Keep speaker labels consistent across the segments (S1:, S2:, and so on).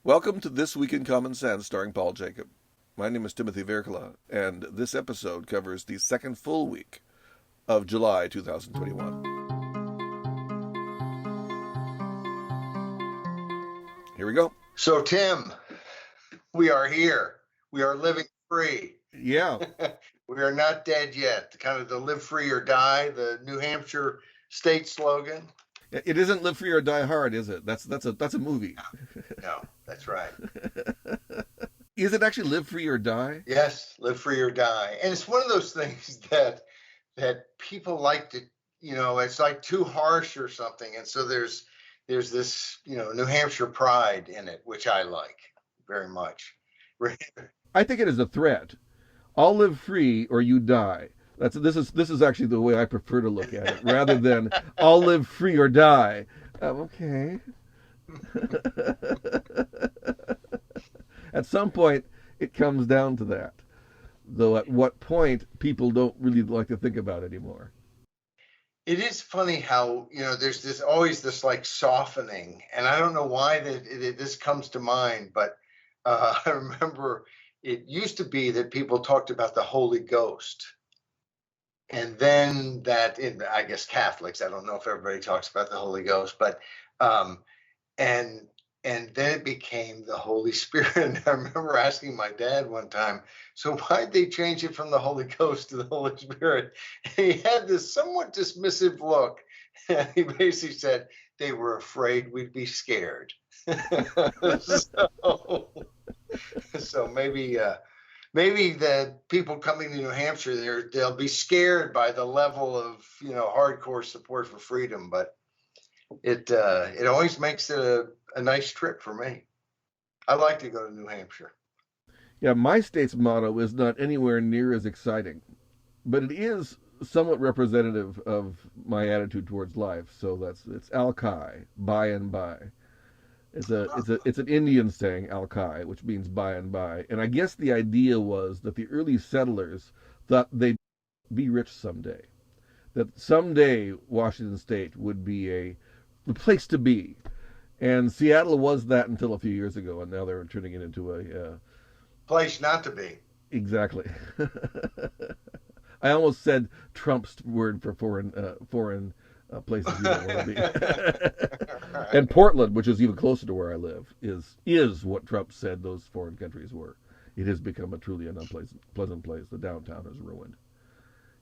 S1: Welcome to This Week in Common Sense, starring Paul Jacob. My name is Timothy Virkala, and this episode covers the second full week of July 2021. Here we go.
S2: So, Tim, we are here. We are living free.
S1: Yeah.
S2: We are not dead yet. Kind of the live free or die, the New Hampshire state slogan.
S1: It isn't Live Free or Die Hard, is it? That's a movie.
S2: No, that's right.
S1: Is it actually Live Free or Die?
S2: Yes, live free or die. And it's one of those things that people like to, it's like too harsh or something. And so there's this, New Hampshire pride in it, which I like very much.
S1: I think it is a threat. I'll live free or you die. This is actually the way I prefer to look at it, rather than I'll live free or die. Okay. At some point, it comes down to that. Though at what point, people don't really like to think about it anymore.
S2: It is funny how, there's always this like softening, and I don't know why this comes to mind, but I remember it used to be that people talked about the Holy Ghost. And then I guess Catholics, I don't know if everybody talks about the Holy Ghost, but and then it became the Holy Spirit. And I remember asking my dad one time, so why'd they change it from the Holy Ghost to the Holy Spirit? And he had this somewhat dismissive look. And he basically said they were afraid we'd be scared. So maybe the people coming to New Hampshire, they'll be scared by the level of, hardcore support for freedom, but it always makes it a nice trip for me. I like to go to New Hampshire.
S1: Yeah, my state's motto is not anywhere near as exciting, but it is somewhat representative of my attitude towards life. So it's Alki, by and by. It's an Indian saying, Alki, which means by and by. And I guess the idea was that the early settlers thought they'd be rich someday. That someday Washington State would be the place to be. And Seattle was that until a few years ago, and now they're turning it into a
S2: place not to be.
S1: Exactly. I almost said Trump's word for foreign places you don't want to be.
S2: Right.
S1: And Portland, which is even closer to where I live, is what Trump said those foreign countries were. It has become a truly an unpleasant place. The downtown is ruined.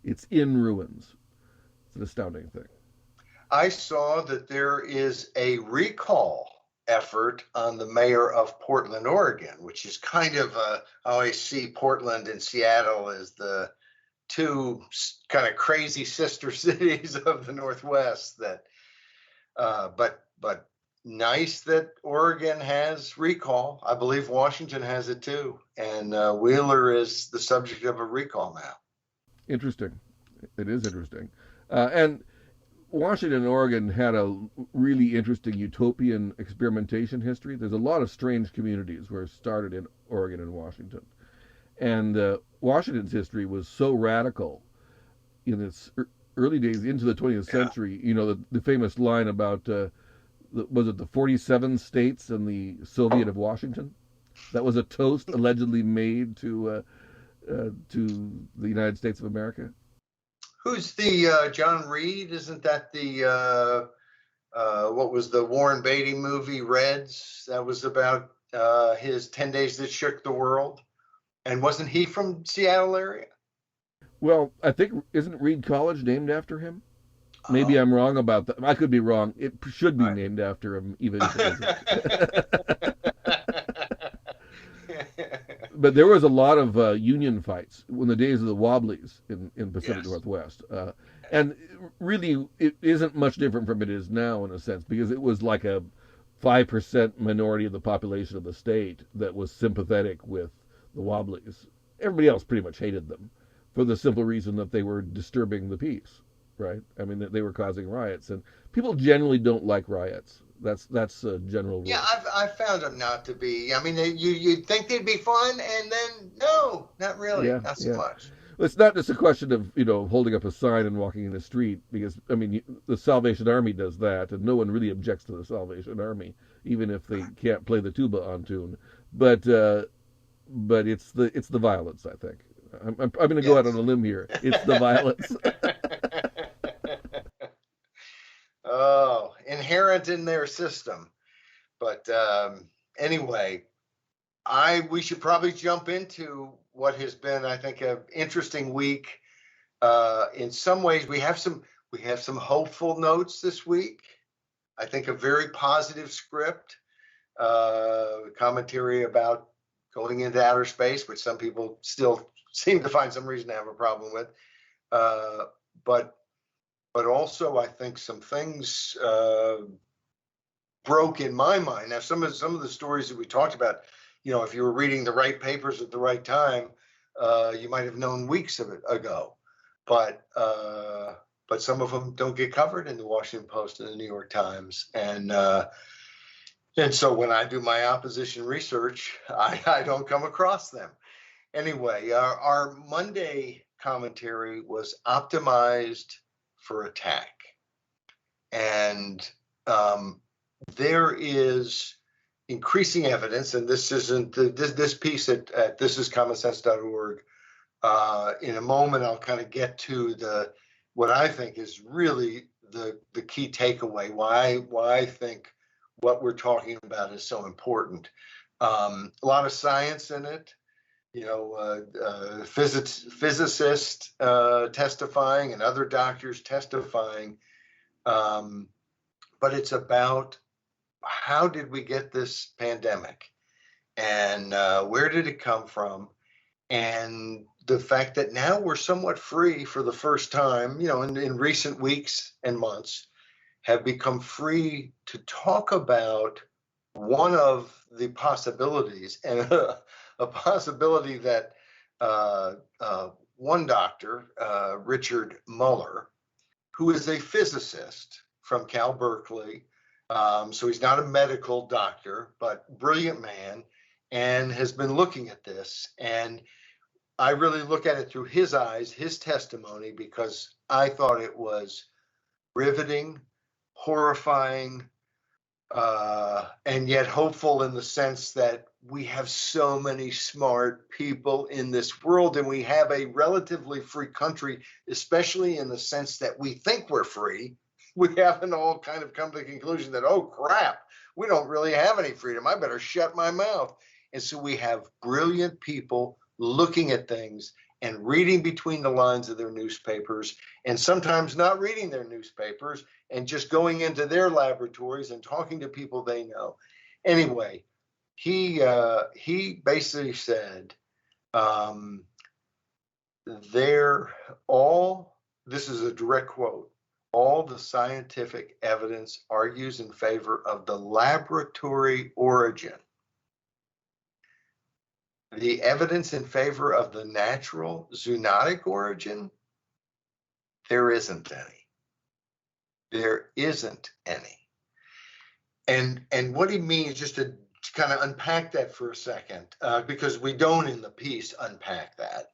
S1: It's in ruins. It's an astounding thing.
S2: I saw that there is a recall effort on the mayor of Portland, Oregon, which is kind of I always see Portland and Seattle as the two kind of crazy sister cities of the Northwest. But nice that Oregon has recall. I believe Washington has it too, and Wheeler is the subject of a recall now.
S1: Interesting. It is interesting, and Washington and Oregon had a really interesting utopian experimentation history. There's a lot of strange communities where it started in Oregon and Washington. And Washington's history was so radical in its early days into the 20th century. The famous line about, was it the 47 states and the Soviet of Washington? That was a toast allegedly made to the United States of America.
S2: Who's the John Reed? Isn't that the what was the Warren Beatty movie Reds? That was about his 10 Days That Shook the World. And wasn't he from Seattle area?
S1: Well, I think isn't Reed College named after him? Maybe I'm wrong about that. I could be wrong. It should be named after him, even if it isn't. But there was a lot of union fights in the days of the Wobblies in Pacific Northwest. And really, it isn't much different from it is now in a sense, because it was like a 5% minority of the population of the state that was sympathetic with the Wobblies. Everybody else pretty much hated them for the simple reason that they were disturbing the peace, right? I mean, they were causing riots, and people generally don't like riots. That's a general rule.
S2: Yeah, I've found them not to be. I mean, you'd think they'd be fun, and then no, not really, not so much.
S1: It's not just a question of holding up a sign and walking in the street, because I mean the Salvation Army does that, and no one really objects to the Salvation Army. even if they can't play the tuba on tune. But it's the violence. I think I'm going to go out on
S2: Yes.
S1: a limb here. It's the violence.
S2: Oh, inherent in their system. But anyway, I we should probably jump into what has been, I think, an interesting week. In some ways, we have some hopeful notes this week. I think a very positive script, commentary about going into outer space, which some people still seem to find some reason to have a problem with. Uh, but but also, I think some things broke in my mind. Now, some of the stories that we talked about, if you were reading the right papers at the right time, you might have known weeks of it ago. But but some of them don't get covered in the Washington Post and the New York Times, and so when I do my opposition research, I don't come across them. Anyway, our Monday commentary was optimized for attack, and there is increasing evidence, and this isn't this piece at thisiscommonsense.org. In a moment, I'll kind of get to what I think is really the key takeaway. Why I think what we're talking about is so important. A lot of science in it. Physicists testifying and other doctors testifying. But it's about how did we get this pandemic, and where did it come from, and the fact that now we're somewhat free for the first time, in recent weeks and months, have become free to talk about one of the possibilities, and a possibility that one doctor, Richard Muller, who is a physicist from Cal Berkeley. So he's not a medical doctor, but brilliant man, and has been looking at this. And I really look at it through his eyes, his testimony, because I thought it was riveting, horrifying, and yet hopeful, in the sense that we have so many smart people in this world, and we have a relatively free country, especially in the sense that we think we're free. We haven't all kind of come to the conclusion that, oh crap, we don't really have any freedom. I better shut my mouth. And so we have brilliant people looking at things and reading between the lines of their newspapers, and sometimes not reading their newspapers and just going into their laboratories and talking to people they know. Anyway, he basically said, they're all, this is a direct quote, all the scientific evidence argues in favor of the laboratory origin. The evidence in favor of the natural zoonotic origin, there isn't any. There isn't any. And what he means, just to kind of unpack that for a second, because we don't in the piece unpack that.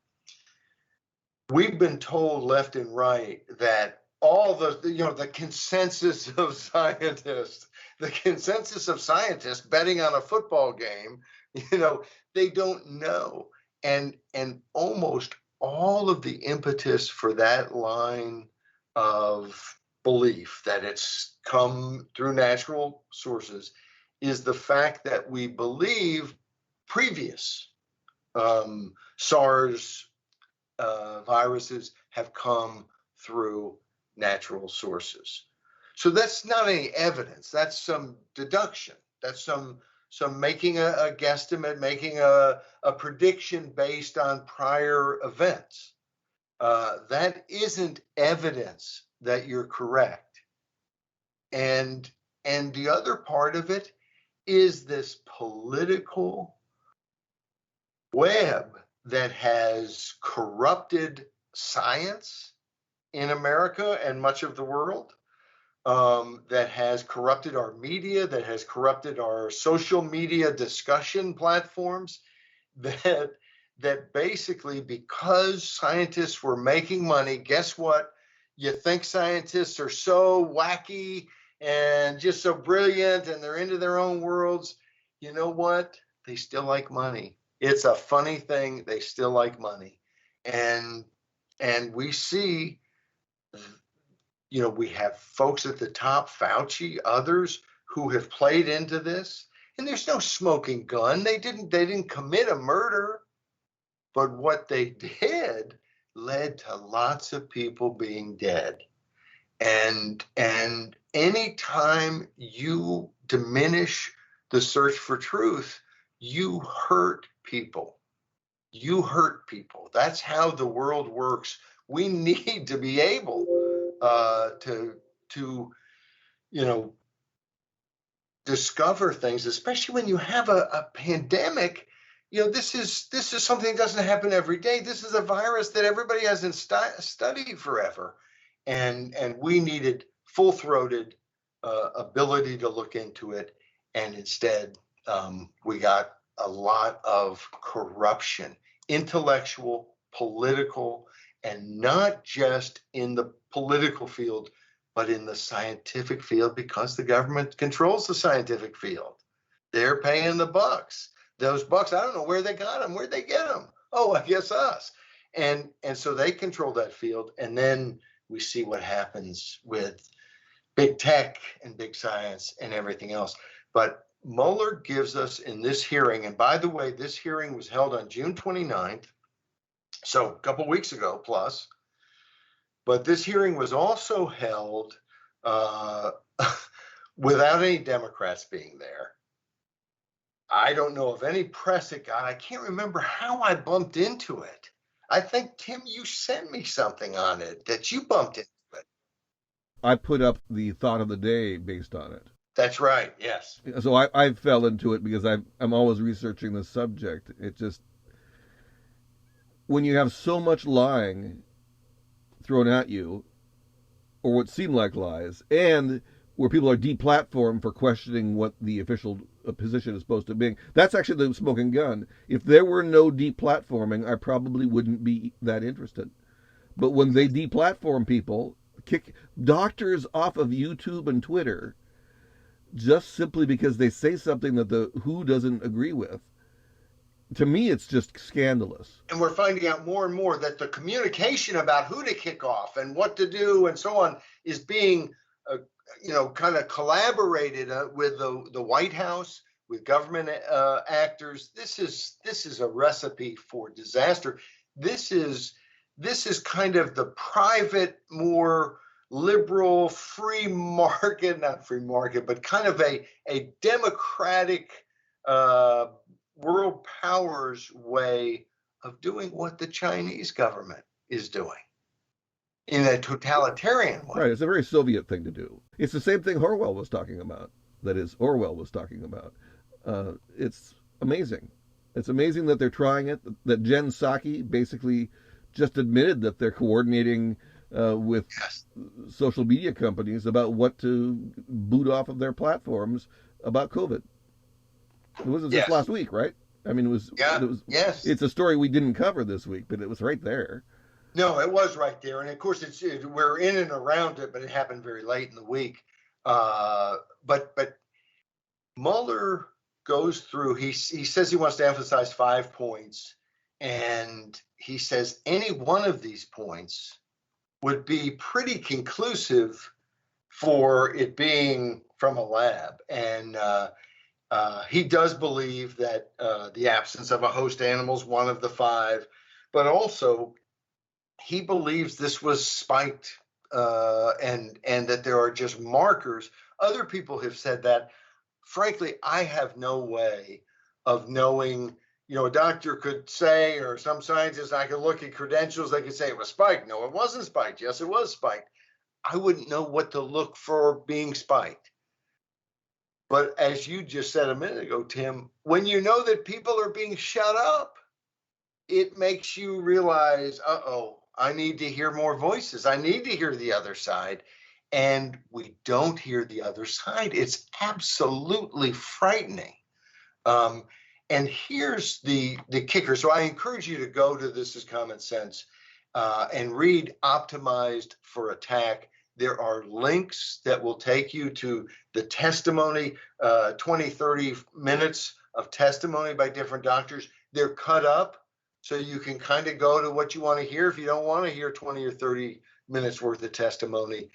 S2: We've been told left and right that all the consensus of scientists, betting on a football game, they don't know. And almost all of the impetus for that line of belief that it's come through natural sources is the fact that we believe previous SARS viruses have come through natural sources. So that's not any evidence. That's some deduction. That's some making a guesstimate, making a prediction based on prior events. That isn't evidence that you're correct. And the other part of it is this political web that has corrupted science in America and much of the world, that has corrupted our media, that has corrupted our social media discussion platforms, that basically, because scientists were making money, guess what? You think scientists are so wacky and just so brilliant, and they're into their own worlds. You know what? They still like money. It's a funny thing. They still like money. And we see, we have folks at the top, Fauci, others who have played into this. And there's no smoking gun. They didn't commit a murder, but what they did led to lots of people being dead. And anytime you diminish the search for truth, you hurt people. You hurt people. That's how the world works. We need to be able to discover things, especially when you have a pandemic. This is something that doesn't happen every day. This is a virus that everybody hasn't studied forever, and we needed full-throated ability to look into it, and instead we got a lot of corruption, intellectual, political, and not just in the political field, but in the scientific field, because the government controls the scientific field. They're paying the bucks. Those bucks, I don't know where they got them. Where'd they get them? Oh, I guess us. And so they control that field. And then we see what happens with big tech and big science and everything else. But Mueller gives us in this hearing, and by the way, this hearing was held on June 29th, so a couple weeks ago plus. But this hearing was also held without any Democrats being there. I don't know of any press it got. I can't remember how I bumped into it. I think, Tim, you sent me something on it that you bumped into it.
S1: I put up the thought of the day based on it.
S2: That's right, yes.
S1: So I fell into it because I'm always researching the subject. It just, when you have so much lying thrown at you, or what seem like lies, and where people are deplatformed for questioning what the official position is supposed to be. That's actually the smoking gun. If there were no deplatforming, I probably wouldn't be that interested. But when they deplatform people, kick doctors off of YouTube and Twitter just simply because they say something that the WHO doesn't agree with, to me, it's just scandalous.
S2: And we're finding out more and more that the communication about who to kick off and what to do and so on is being, kind of collaborated with the White House, with government actors. This is a recipe for disaster. This is kind of the private, more liberal, free market, not free market, but kind of a democratic world powers way of doing what the Chinese government is doing in a totalitarian way.
S1: Right, it's a very Soviet thing to do. It's the same thing Orwell was talking about. It's amazing. It's amazing that they're trying it, that Jen Psaki basically just admitted that they're coordinating with social media companies about what to boot off of their platforms about COVID. It was just last week, right? I mean, it was.
S2: Yes.
S1: It's a story we didn't cover this week, but it was right there.
S2: No, it was right there, and of course, we're in and around it, but it happened very late in the week. But Mueller goes through. He says he wants to emphasize 5 points, and he says any one of these points would be pretty conclusive for it being from a lab, and he does believe that the absence of a host animal is one of the 5, but also he believes this was spiked and that there are just markers. Other people have said that. Frankly, I have no way of knowing. A doctor could say, or some scientist, I could look at credentials, they could say it was spiked. No, it wasn't spiked. Yes, it was spiked. I wouldn't know what to look for being spiked. But as you just said a minute ago, Tim, when you know that people are being shut up, it makes you realize, I need to hear more voices. I need to hear the other side. And we don't hear the other side. It's absolutely frightening. And here's the kicker. So I encourage you to go to This Is Common Sense and read Optimized for Attack. There are links that will take you to the testimony, 20, 30 minutes of testimony by different doctors. They're cut up so you can kind of go to what you want to hear if you don't want to hear 20 or 30 minutes worth of testimony.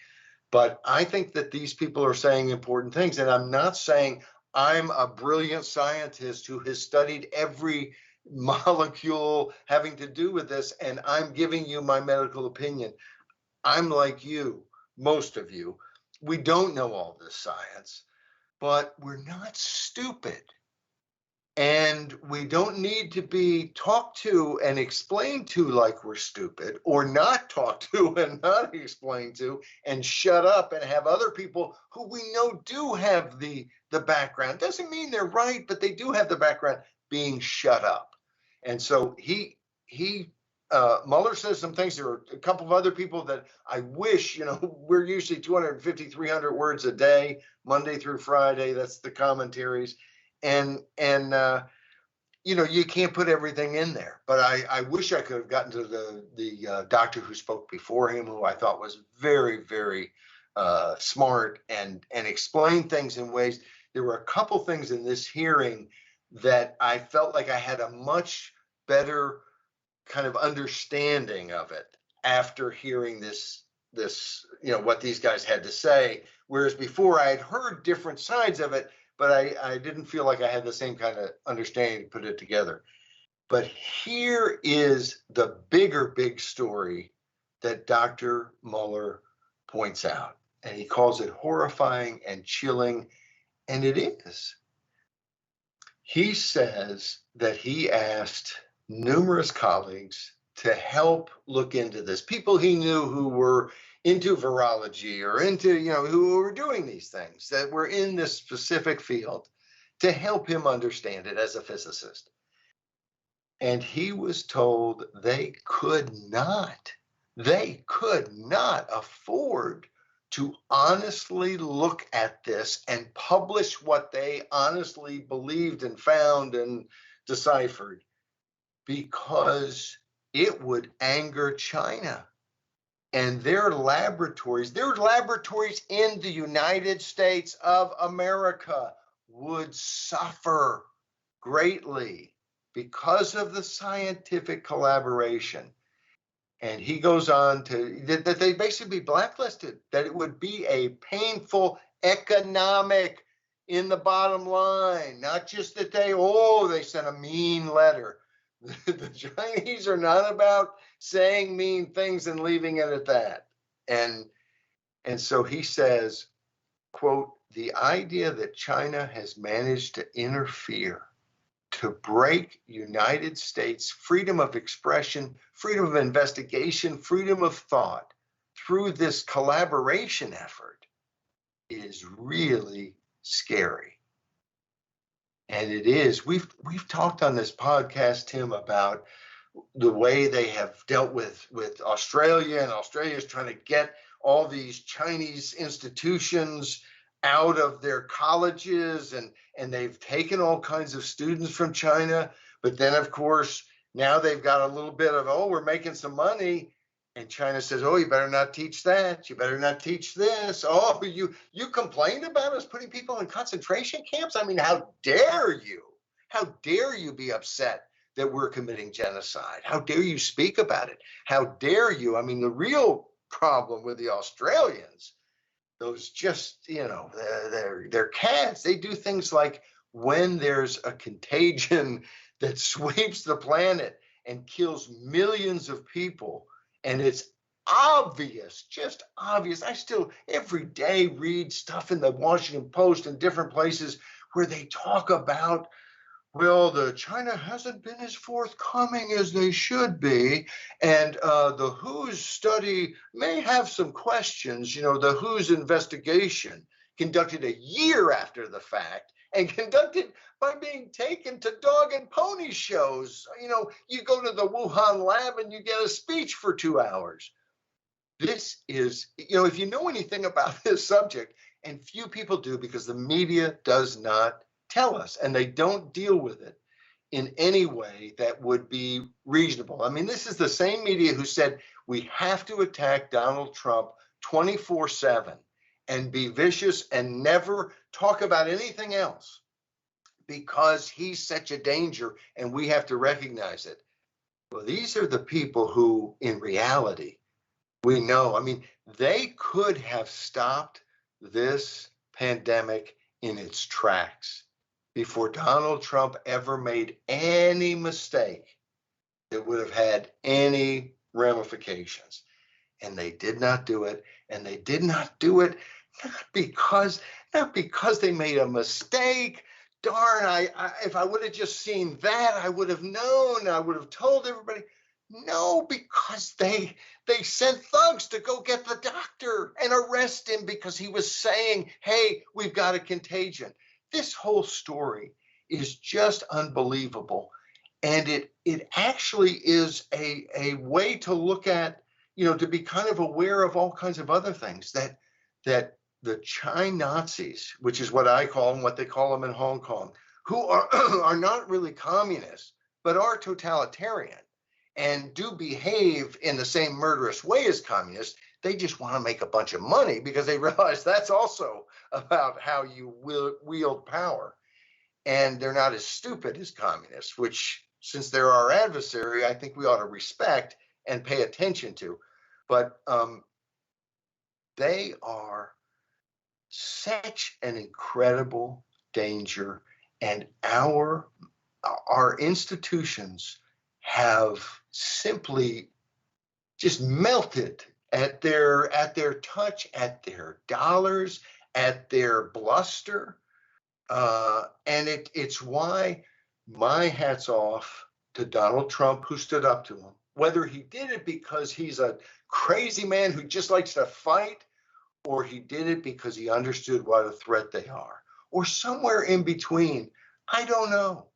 S2: But I think that these people are saying important things. And I'm not saying I'm a brilliant scientist who has studied every molecule having to do with this, and I'm giving you my medical opinion. I'm like you, most of you. We don't know all this science, but we're not stupid. And we don't need to be talked to and explained to like we're stupid, or not talked to and not explained to and shut up and have other people who we know do have the background. Doesn't mean they're right, but they do have the background, being shut up. And so Mueller says some things. There are a couple of other people that I wish, we're usually 250, 300 words a day, Monday through Friday. That's the commentaries. And you can't put everything in there, but I wish I could have gotten to the doctor who spoke before him, who I thought was very, very smart and explained things in ways. There were a couple things in this hearing that I felt like I had a much better kind of understanding of it after hearing this, what these guys had to say. Whereas before I had heard different sides of it, but I didn't feel like I had the same kind of understanding to put it together. But here is the big story that Dr. Mueller points out, and he calls it horrifying and chilling, and it is. He says that he asked numerous colleagues to help look into this, people he knew who were into virology or into, who were doing these things, that were in this specific field, to help him understand it as a physicist. And he was told they could not afford to honestly look at this and publish what they honestly believed and found and deciphered, because it would anger China. And their laboratories in the United States of America would suffer greatly because of the scientific collaboration. And he goes on to that they basically be blacklisted, that it would be a painful economic in the bottom line, not just that they sent a mean letter. The Chinese are not about saying mean things and leaving it at that. And so he says, quote, the idea that China has managed to interfere, to break United States freedom of expression, freedom of investigation, freedom of thought through this collaboration effort is really scary. And it is. We've talked on this podcast, Tim, about the way they have dealt with Australia, and Australia is trying to get all these Chinese institutions out of their colleges, and they've taken all kinds of students from China. But then, of course, now they've got a little bit of, we're making some money. And China says, you better not teach that. You better not teach this. You complained about us putting people in concentration camps? I mean, how dare you? How dare you be upset that we're committing genocide? How dare you speak about it? How dare you? I mean, the real problem with the Australians, those just, they're cats. They do things like, when there's a contagion that sweeps the planet and kills millions of people, and it's obvious, just obvious. I still every day read stuff in the Washington Post and different places where they talk about, the China hasn't been as forthcoming as they should be, and the WHO's study may have some questions. The WHO's investigation, conducted a year after the fact, and conducted by being taken to dog and pony shows. You go to the Wuhan lab and you get a speech for 2 hours. This is, if you know anything about this subject, and few people do because the media does not tell us, and they don't deal with it in any way that would be reasonable. I mean, this is the same media who said we have to attack Donald Trump 24/7 and be vicious and never talk about anything else because he's such a danger and we have to recognize it. Well, these are the people who, in reality, we know, I mean, they could have stopped this pandemic in its tracks before Donald Trump ever made any mistake that would have had any ramifications. And they did not do it. And they did not do it not because they made a mistake. Darn, if I would have just seen that, I would have known. I would have told everybody. No, because they sent thugs to go get the doctor and arrest him because he was saying, "Hey, we've got a contagion." This whole story is just unbelievable, and it actually is a way to look at, to be kind of aware of all kinds of other things that the China Nazis, which is what I call them, what they call them in Hong Kong, who are are not really communists but are totalitarian and do behave in the same murderous way as communists. They just want to make a bunch of money because they realize that's also about how you wield power. And they're not as stupid as communists, which, since they're our adversary, I think we ought to respect and pay attention to. But they are such an incredible danger, and our institutions have simply just melted at their touch, at their dollars, at their bluster, and it's why my hat's off to Donald Trump, who stood up to him. Whether he did it because he's a crazy man who just likes to fight, or he did it because he understood what a threat they are, or somewhere in between, I don't know.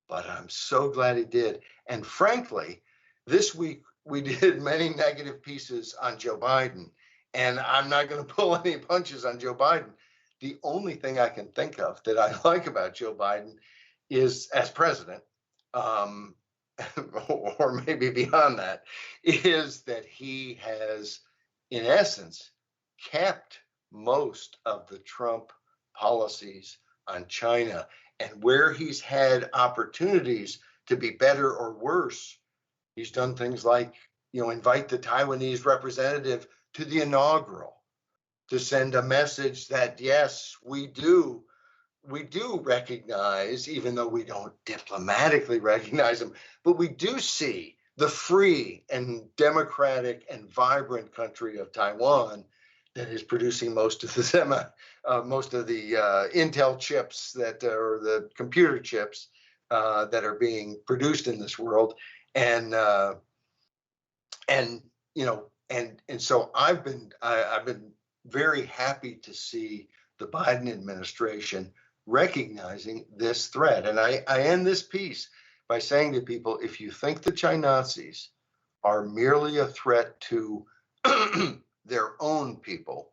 S2: But I'm so glad he did. And frankly, this week we did many negative pieces on Joe Biden, and I'm not going to pull any punches on Joe Biden. The only thing I can think of that I like about Joe Biden is, as president, or maybe beyond that, is that he has, in essence, kept most of the Trump policies on China. And where he's had opportunities to be better or worse, he's done things like, invite the Taiwanese representative to the inaugural to send a message that, yes, we do recognize, even though we don't diplomatically recognize them, but we do see the free and democratic and vibrant country of Taiwan that is producing most of the Intel chips or the computer chips that are being produced in this world, and so I've been very happy to see the Biden administration recognizing this threat. And I end this piece by saying to people, if you think the China Nazis are merely a threat to their own people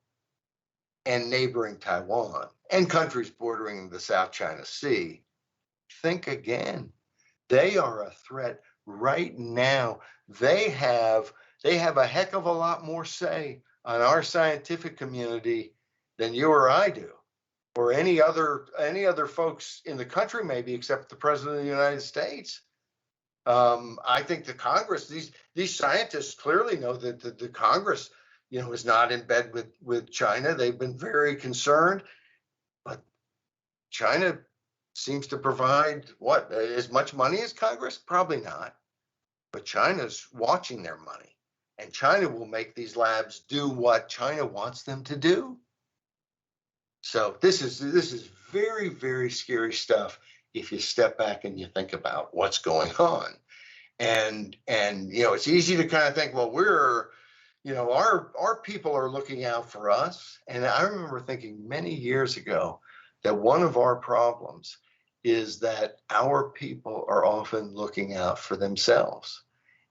S2: and neighboring Taiwan and countries bordering the South China Sea, think again. They are a threat right now. They have a heck of a lot more say on our scientific community than you or I do, or any other folks in the country, maybe, except the President of the United States. I think the Congress, these scientists clearly know that the Congress, is not in bed with China. They've been very concerned, but China seems to provide as much money as Congress? Probably not. But China's watching their money, and China will make these labs do what China wants them to do. So this is very, very scary stuff if you step back and you think about what's going on. And it's easy to kind of think, well, our people are looking out for us. And I remember thinking many years ago that one of our problems is that our people are often looking out for themselves.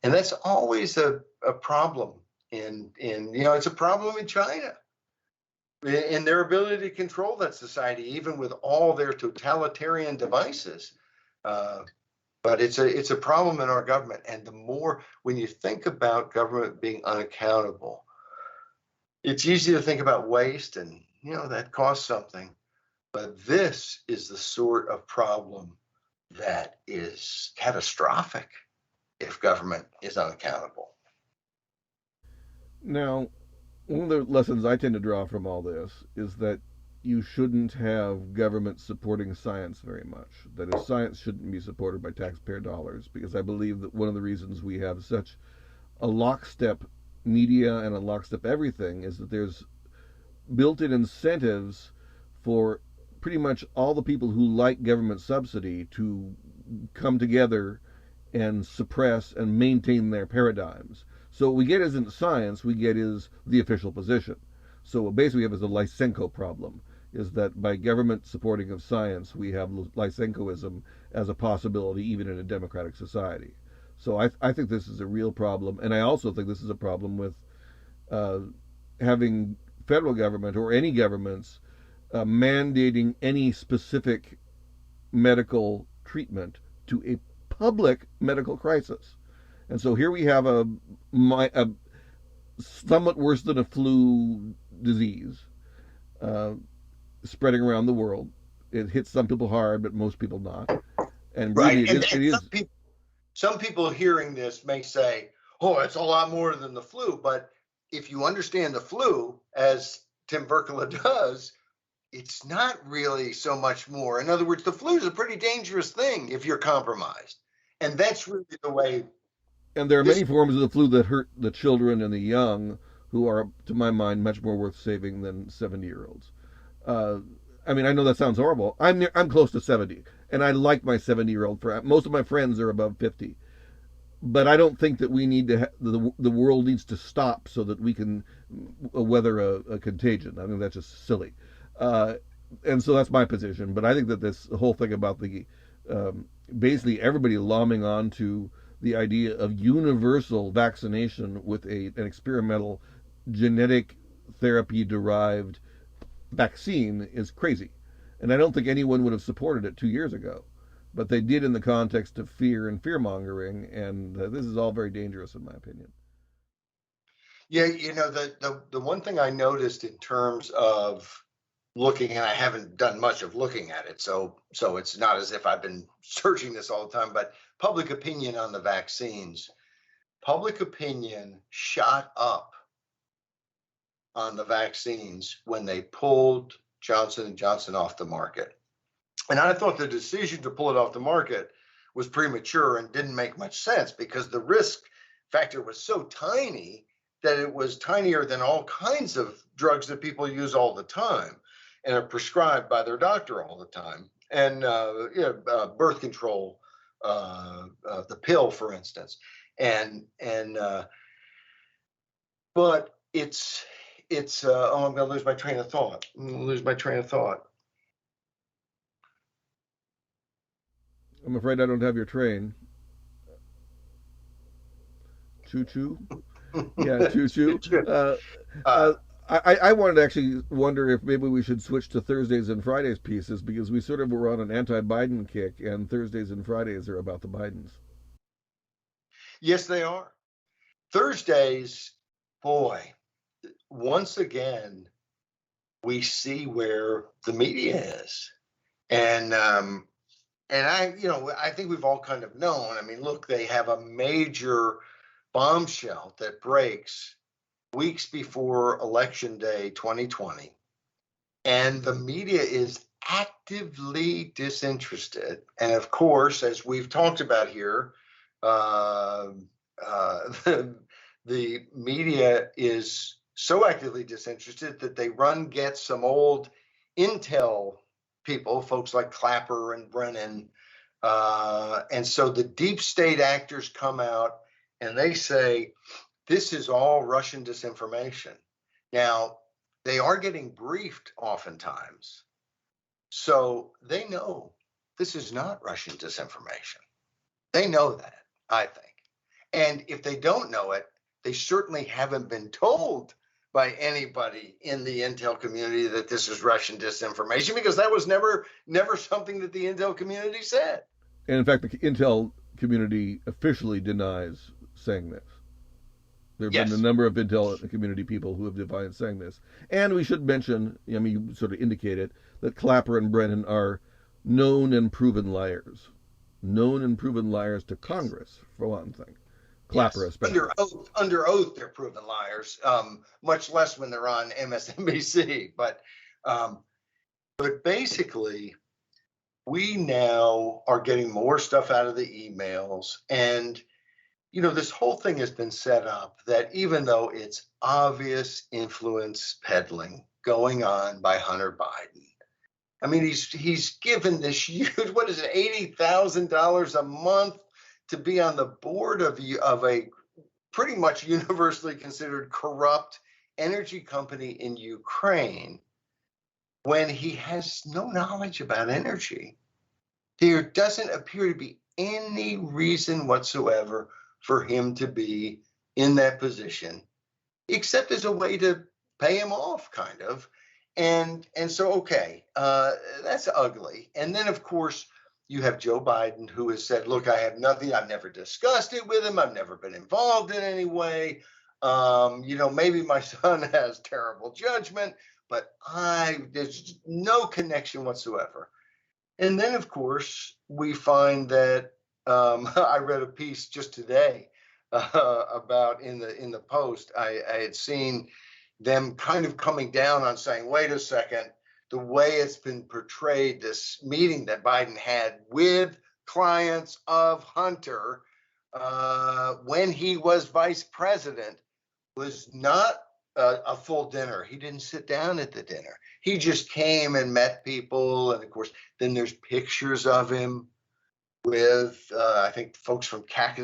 S2: And that's always a problem it's a problem in China, in their ability to control that society, even with all their totalitarian devices. But it's a problem in our government. And the more, when you think about government being unaccountable, It's easy to think about waste and, that costs something. But this is the sort of problem that is catastrophic if government is unaccountable.
S1: Now, one of the lessons I tend to draw from all this is that you shouldn't have government supporting science very much. That is, science shouldn't be supported by taxpayer dollars, because I believe that one of the reasons we have such a lockstep media and a lockstep everything is that there's built in incentives for pretty much all the people who like government subsidy to come together and suppress and maintain their paradigms. So what we get isn't science, we get is the official position. So what basically we have is a Lysenko problem, is that by government supporting of science, we have Lysenkoism as a possibility even in a democratic society. So I think this is a real problem, and I also think this is a problem with uh, having federal government or any governments mandating any specific medical treatment to a public medical crisis. And so here we have a somewhat worse than a flu disease uh, spreading around the world. It hits some people hard, but most people not. And really,
S2: Right.
S1: it
S2: And,
S1: is.
S2: and
S1: It is.
S2: some people hearing this may say, oh, it's a lot more than the flu. But if you understand the flu, as Tim Berkala does, it's not really so much more. In other words, the flu is a pretty dangerous thing if you're compromised. And that's really the way
S1: And there are
S2: this.
S1: many forms of the flu that hurt the children and the young, who are, to my mind, much more worth saving than 70-year-olds. Uh, I mean, I know that sounds horrible. I'm close to 70, and I like my 70-year-old friend. Most of my friends are above 50, but I don't think that we need to. The world needs to stop so that we can weather a contagion. I think that's just silly, uh, and so that's my position. But I think that this whole thing about the basically everybody lomming on to the idea of universal vaccination with an experimental genetic therapy derived vaccine is crazy. And I don't think anyone would have supported it 2 years ago. But they did in the context of fear and fear mongering, and this is all very dangerous, in my opinion.
S2: Yeah, the one thing I noticed in terms of looking, and I haven't done much of looking at it, so it's not as if I've been searching this all the time, but public opinion on the vaccines, public opinion shot up on the vaccines when they pulled Johnson and Johnson off the market. And I thought the decision to pull it off the market was premature and didn't make much sense because the risk factor was so tiny that it was tinier than all kinds of drugs that people use all the time and are prescribed by their doctor all the time. And birth control, the pill, for instance, and but it's oh, I'm going to lose my train of thought. I'm going to lose my train of thought.
S1: I'm afraid I don't have your train. Choo choo. Yeah, choo choo.
S2: uh,
S1: I wanted to actually wonder if maybe we should switch to Thursdays and Fridays pieces because we sort of were on an anti-Biden kick, and Thursdays and Fridays are about the Bidens.
S2: yes, they are. Thursdays, boy, once again, we see where the media is. And I think we've all kind of known. I mean, look, they have a major bombshell that breaks weeks before Election Day 2020. And the media is actively disinterested. And of course, as we've talked about here, uh, the media is so actively disinterested that they get some old intel people, folks like Clapper and Brennan. And so the deep state actors come out and they say, this is all Russian disinformation. Now, they are getting briefed oftentimes. So they know this is not Russian disinformation. They know that, I think. And if they don't know it, they certainly haven't been told by anybody in the intel community that this is Russian disinformation because that was never something that the intel community said.
S1: And in fact, the Intel community officially denies saying this. There have been a
S2: Yes.
S1: number of Intel community people who have defined saying this. And we should mention, I mean, you sort of indicated that Clapper and Brennan are known and proven liars. Known and proven liars to
S2: Yes.
S1: Congress, for one thing. Clapper
S2: Yes.
S1: especially.
S2: Under oath, they're proven liars. Much less when they're on MSNBC. Um, but basically, we now are getting more stuff out of the emails, and this whole thing has been set up that even though it's obvious influence peddling going on by Hunter Biden, I mean, he's given this huge, what is it, $80,000 a month to be on the board of a pretty much universally considered corrupt energy company in Ukraine when he has no knowledge about energy. There doesn't appear to be any reason whatsoever for him to be in that position, except as a way to pay him off, kind of. And so, okay, that's ugly. And then, of course, you have Joe Biden, who has said, look, I have nothing, I've never discussed it with him, I've never been involved in any way. Maybe my son has terrible judgment, but there's no connection whatsoever. And then, of course, we find that I read a piece just today about in the Post. I had seen them kind of coming down on saying, wait a second, the way it's been portrayed, this meeting that Biden had with clients of Hunter when he was vice president was not a full dinner. He didn't sit down at the dinner. He just came and met people. And of course, then there's pictures of him with, I think, folks from I'm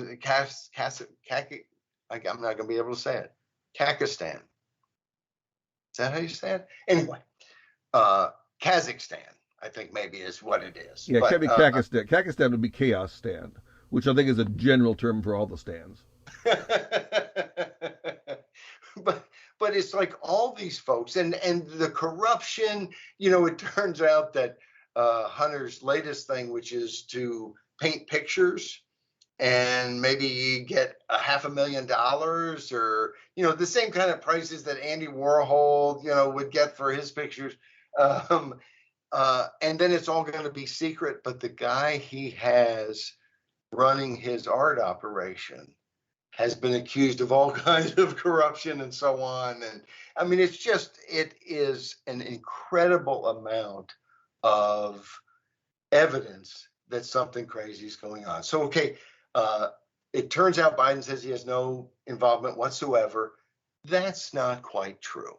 S2: not going to be able to say it. Kakistan. Is that how you say it? Anyway, Kazakhstan, I think maybe is what it is.
S1: Yeah, it can't
S2: But
S1: be Kakistan. Kakistan would be chaos stand, which I think is a general term for all the stands.
S2: but it's like all these folks and the corruption. It turns out that Hunter's latest thing, which is to paint pictures and maybe get $500,000 or the same kind of prices that Andy Warhol would get for his pictures, and then it's all going to be secret. But the guy he has running his art operation has been accused of all kinds of corruption and so on. And I mean, it is an incredible amount of evidence that something crazy is going on. So, okay, it turns out Biden says he has no involvement whatsoever. That's not quite true.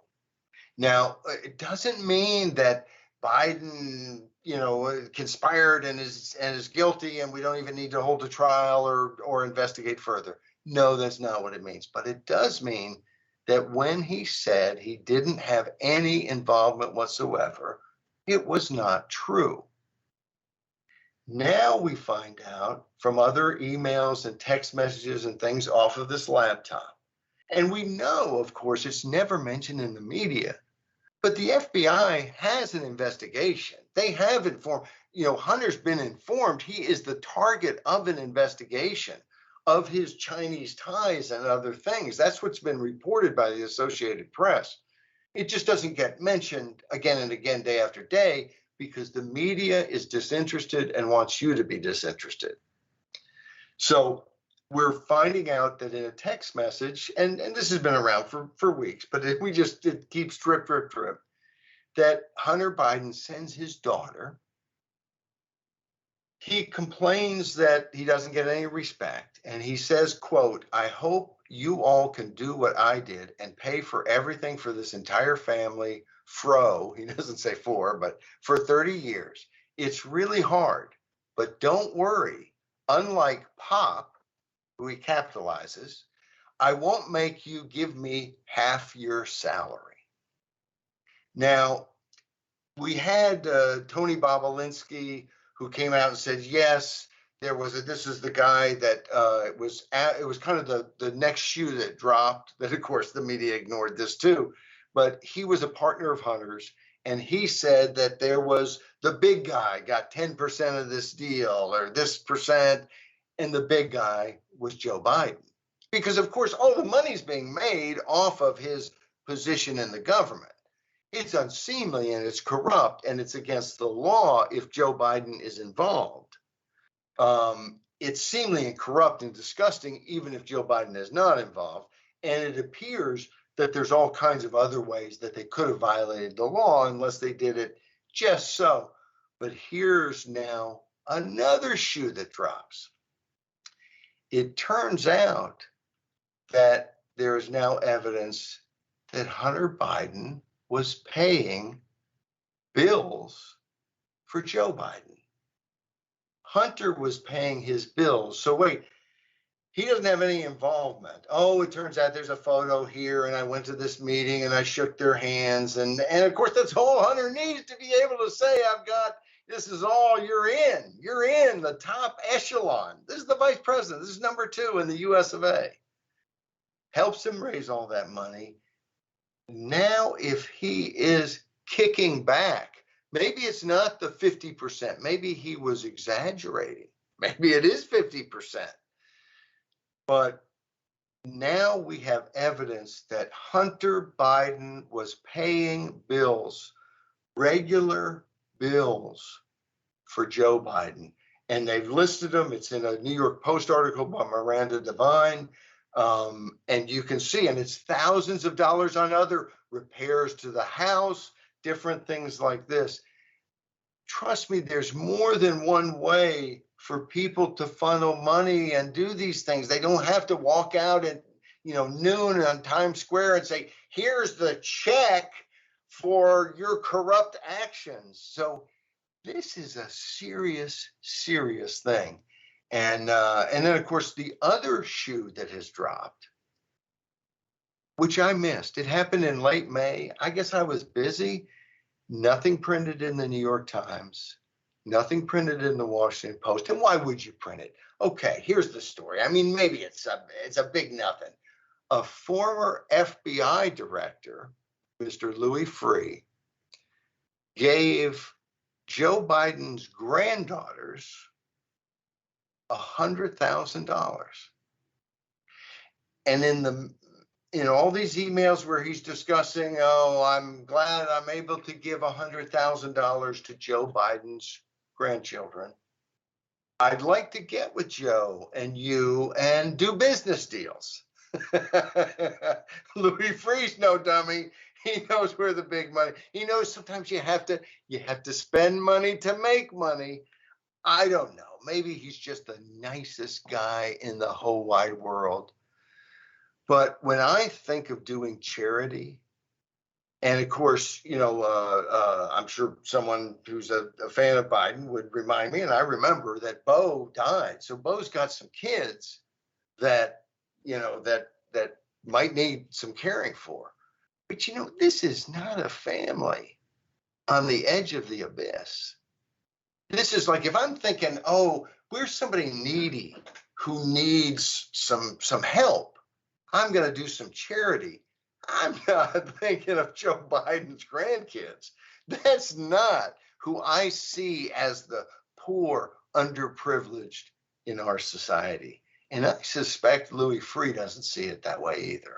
S2: Now, it doesn't mean that Biden, conspired and is guilty, and we don't even need to hold a trial or investigate further. No, that's not what it means. But it does mean that when he said he didn't have any involvement whatsoever, it was not true. Now we find out from other emails and text messages and things off of this laptop. And we know, of course, it's never mentioned in the media, but the FBI has an investigation. They have informed, Hunter's been informed he is the target of an investigation of his Chinese ties and other things. That's what's been reported by the Associated Press. It just doesn't get mentioned again and again, day after day, because the media is disinterested and wants you to be disinterested. So we're finding out that in a text message, and this has been around for weeks, but it keeps drip, that Hunter Biden sends his daughter. He complains that he doesn't get any respect, and he says, quote, I hope you all can do what I did and pay for everything for this entire family, he doesn't say but for 30 years. It's really hard, but don't worry. Unlike Pop, who he capitalizes, I won't make you give me half your salary. Now, we had Tony Bobolinsky, who came out and said, yes, this is the guy that it was kind of the next shoe that dropped, that of course the media ignored this too, but he was a partner of Hunter's, and he said that there was the big guy got 10% of this deal or this percent, and the big guy was Joe Biden. because of course all the money's being made off of his position in the government. It's unseemly and it's corrupt and it's against the law if Joe Biden is involved. It's seemly and corrupt and disgusting even if Joe Biden is not involved. And it appears that there's all kinds of other ways that they could have violated the law unless they did it just so. But here's now another shoe that drops. It turns out that there is now evidence that Hunter Biden was paying bills for Joe Biden. Hunter was paying his bills. So wait, he doesn't have any involvement. Oh, it turns out there's a photo here, and I went to this meeting and I shook their hands. And of course, that's all Hunter needs to be able to say, this is all you're in the top echelon. This is the vice president. This is number 2 in the US of A. Helps him raise all that money. Now, if he is kicking back, maybe it's not the 50%. Maybe he was exaggerating. Maybe it is 50%. But now we have evidence that Hunter Biden was paying bills, regular bills for Joe Biden. And they've listed them. It's in a New York Post article by Miranda Devine. And you can see, and it's thousands of dollars on other repairs to the house, different things like this. Trust me, there's more than one way for people to funnel money and do these things. They don't have to walk out at noon on Times Square and say, here's the check for your corrupt actions. So this is a serious, serious thing. And then, of course, the other shoe that has dropped, which I missed, it happened in late May. I guess I was busy. Nothing printed in the New York Times, nothing printed in the Washington Post. And why would you print it? Okay, here's the story. I mean, maybe it's a big nothing. A former FBI director, Mr. Louis Freeh, gave Joe Biden's granddaughters $100,000. And in all these emails where he's discussing, oh, I'm glad I'm able to give $100,000 to Joe Biden's grandchildren. I'd like to get with Joe and you and do business deals. Louis Freeh's no dummy. He knows where the big money. He knows sometimes you have to spend money to make money. I don't know. Maybe he's just the nicest guy in the whole wide world. But when I think of doing charity, and of course, I'm sure someone who's a fan of Biden would remind me, and I remember that Bo died. So Bo's got some kids that might need some caring for. But this is not a family on the edge of the abyss. This is like if I'm thinking, oh, where's somebody needy who needs some help? I'm going to do some charity. I'm not thinking of Joe Biden's grandkids. That's not who I see as the poor, underprivileged in our society. And I suspect Louis Freeh doesn't see it that way either.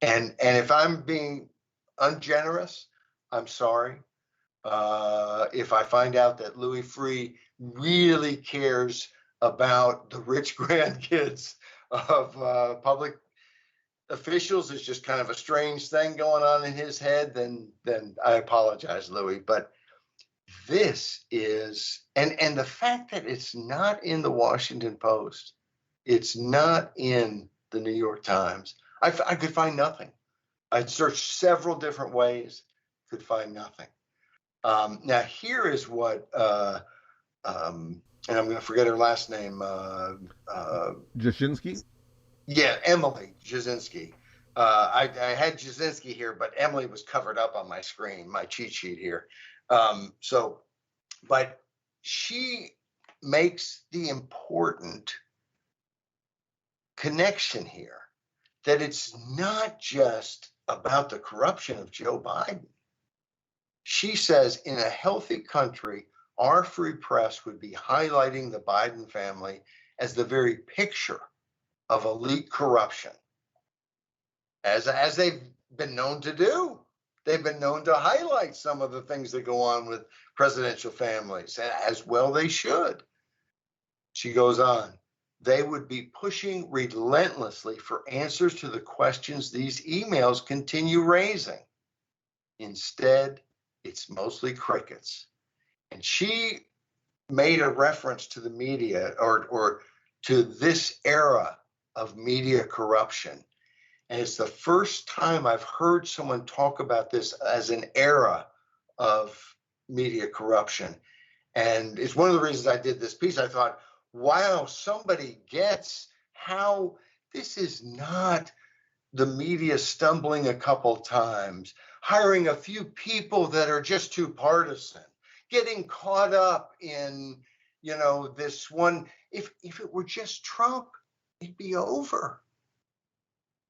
S2: And if I'm being ungenerous, I'm sorry. If I find out that Louis Freeh really cares about the rich grandkids of public officials, is just kind of a strange thing going on in his head, then I apologize, Louis. But this is, and the fact that it's not in the Washington Post, it's not in the New York Times, I could find nothing. I'd searched several different ways, could find nothing. Now here is what, and I'm going to forget her last name.
S1: Jasinski?
S2: Yeah, Emily Jasinski. I had Jasinski here, but Emily was covered up on my screen, my cheat sheet here. But she makes the important connection here that it's not just about the corruption of Joe Biden. She says, in a healthy country, our free press would be highlighting the Biden family as the very picture of elite corruption, as they've been known to do. They've been known to highlight some of the things that go on with presidential families, as well they should. She goes on, they would be pushing relentlessly for answers to the questions these emails continue raising. Instead, it's mostly crickets. And she made a reference to the media, or to this era of media corruption. And it's the first time I've heard someone talk about this as an era of media corruption. And it's one of the reasons I did this piece. I thought, wow, somebody gets how this is not the media stumbling a couple times, hiring a few people that are just too partisan, getting caught up in, this one. If it were just Trump, it'd be over.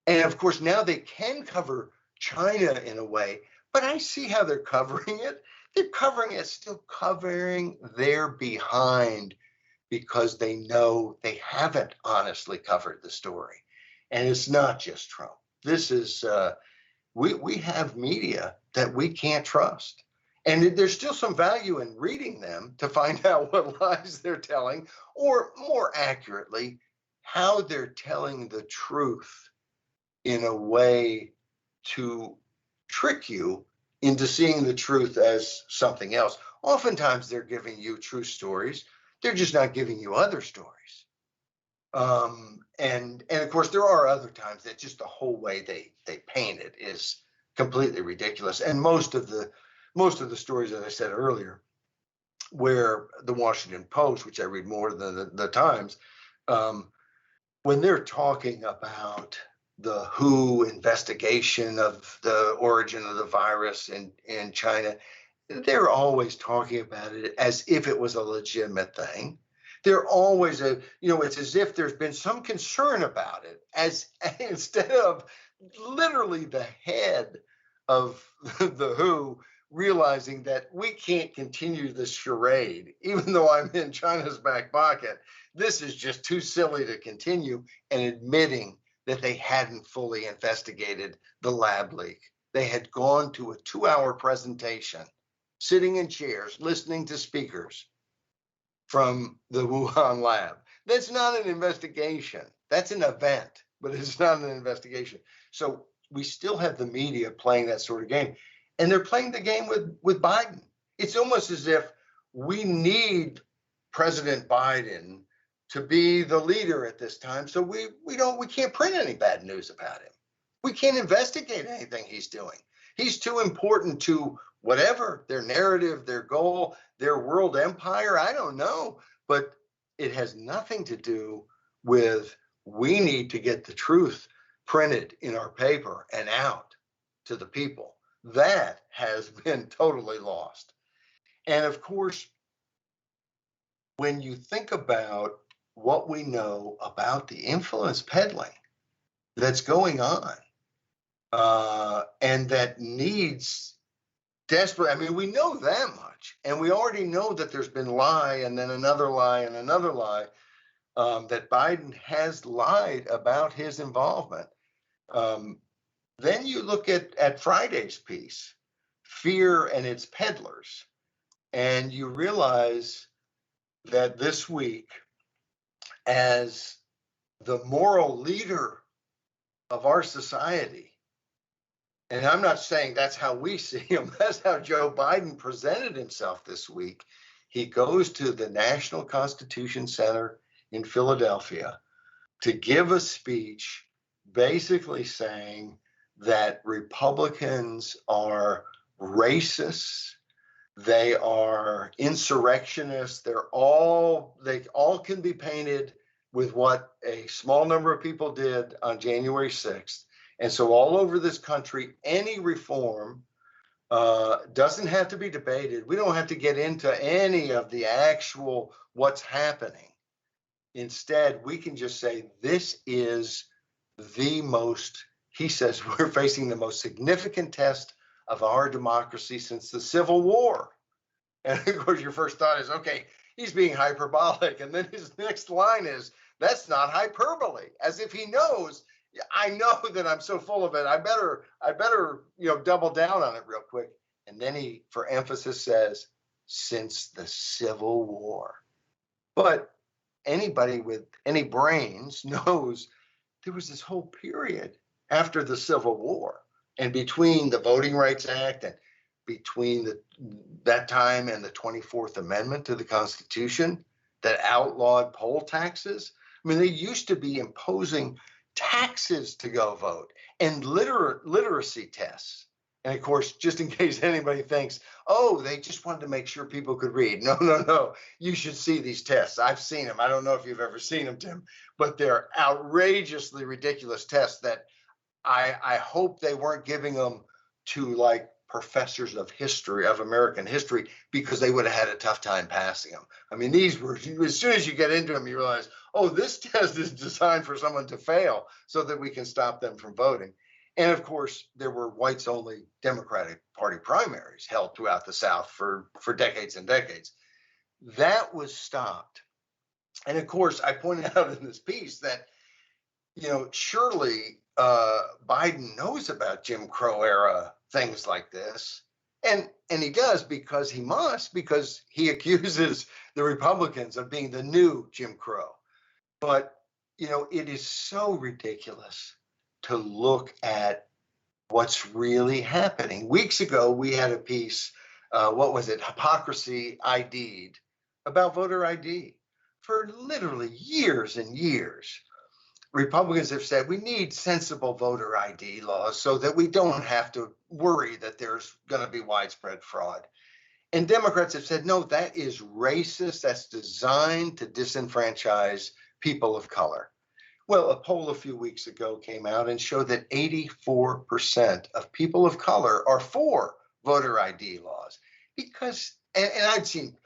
S2: And of course, now they can cover China in a way, but I see how they're covering it. They're covering it, still covering their behind, because they know they haven't honestly covered the story. And it's not just Trump. This is, we have media that we can't trust. And there's still some value in reading them to find out what lies they're telling, or more accurately, how they're telling the truth in a way to trick you into seeing the truth as something else. Oftentimes they're giving you true stories. They're just not giving you other stories. And of course, there are other times that just the whole way they paint it is completely ridiculous. And most of the stories, as I said earlier, where the Washington Post, which I read more than the Times, when they're talking about the WHO investigation of the origin of the virus in China, they're always talking about it as if it was a legitimate thing. They're always it's as if there's been some concern about it, as instead of literally the head of the WHO realizing that we can't continue this charade, even though I'm in China's back pocket. This is just too silly to continue, and admitting that they hadn't fully investigated the lab leak. They had gone to a 2-hour presentation, sitting in chairs, listening to speakers from the Wuhan lab. That's not an investigation. That's an event, but it's not an investigation. So we still have the media playing that sort of game. And they're playing the game with Biden. It's almost as if we need President Biden to be the leader at this time, so we can't print any bad news about him. We can't investigate anything he's doing. He's too important to whatever their narrative, their goal, their world empire. I don't know, but it has nothing to do with, we need to get the truth printed in our paper and out to the people. That has been totally lost. And of course, when you think about what we know about the influence peddling that's going on, and that needs desperate, I mean, we know that much, and we already know that there's been lie and then another lie and another lie, that Biden has lied about his involvement. Then you look at Friday's piece, Fear and Its Peddlers, and you realize that this week, as the moral leader of our society, and I'm not saying that's how we see him, that's how Joe Biden presented himself this week. He goes to the National Constitution Center in Philadelphia to give a speech basically saying that Republicans are racists, they are insurrectionists, they all can be painted with what a small number of people did on January 6th. And so all over this country, any reform doesn't have to be debated. We don't have to get into any of the actual what's happening. Instead, we can just say this is the most, he says, we're facing the most significant test of our democracy since the Civil War. And of course, your first thought is, okay, he's being hyperbolic. And then his next line is, That's not hyperbole. As if he knows, I know that I'm so full of it. I better, double down on it real quick. And then he, for emphasis, says, since the Civil War. But anybody with any brains knows there was this whole period after the Civil War and between the Voting Rights Act and between that time and the 24th Amendment to the Constitution that outlawed poll taxes. I mean, they used to be imposing taxes to go vote and literacy tests. And of course, just in case anybody thinks, oh, they just wanted to make sure people could read. No, no, no. You should see these tests. I've seen them. I don't know if you've ever seen them, Tim, but they're outrageously ridiculous tests that I hope they weren't giving them to like professors of history, of American history, because they would have had a tough time passing them. I mean, these were, as soon as you get into them, you realize, oh, this test is designed for someone to fail so that we can stop them from voting. And of course, there were whites only Democratic Party primaries held throughout the South for decades and decades. That was stopped. And of course, I pointed out in this piece that, surely Biden knows about Jim Crow era things like this. And he does because he must, because he accuses the Republicans of being the new Jim Crow. But, it is so ridiculous to look at what's really happening. Weeks ago, we had a piece, what was it? Hypocrisy ID'd, about voter ID. For literally years and years, Republicans have said we need sensible voter ID laws so that we don't have to worry that there's going to be widespread fraud. And Democrats have said, no, that is racist. That's designed to disenfranchise people of color. Well, a poll a few weeks ago came out and showed that 84% of people of color are for voter ID laws because, and I'd seen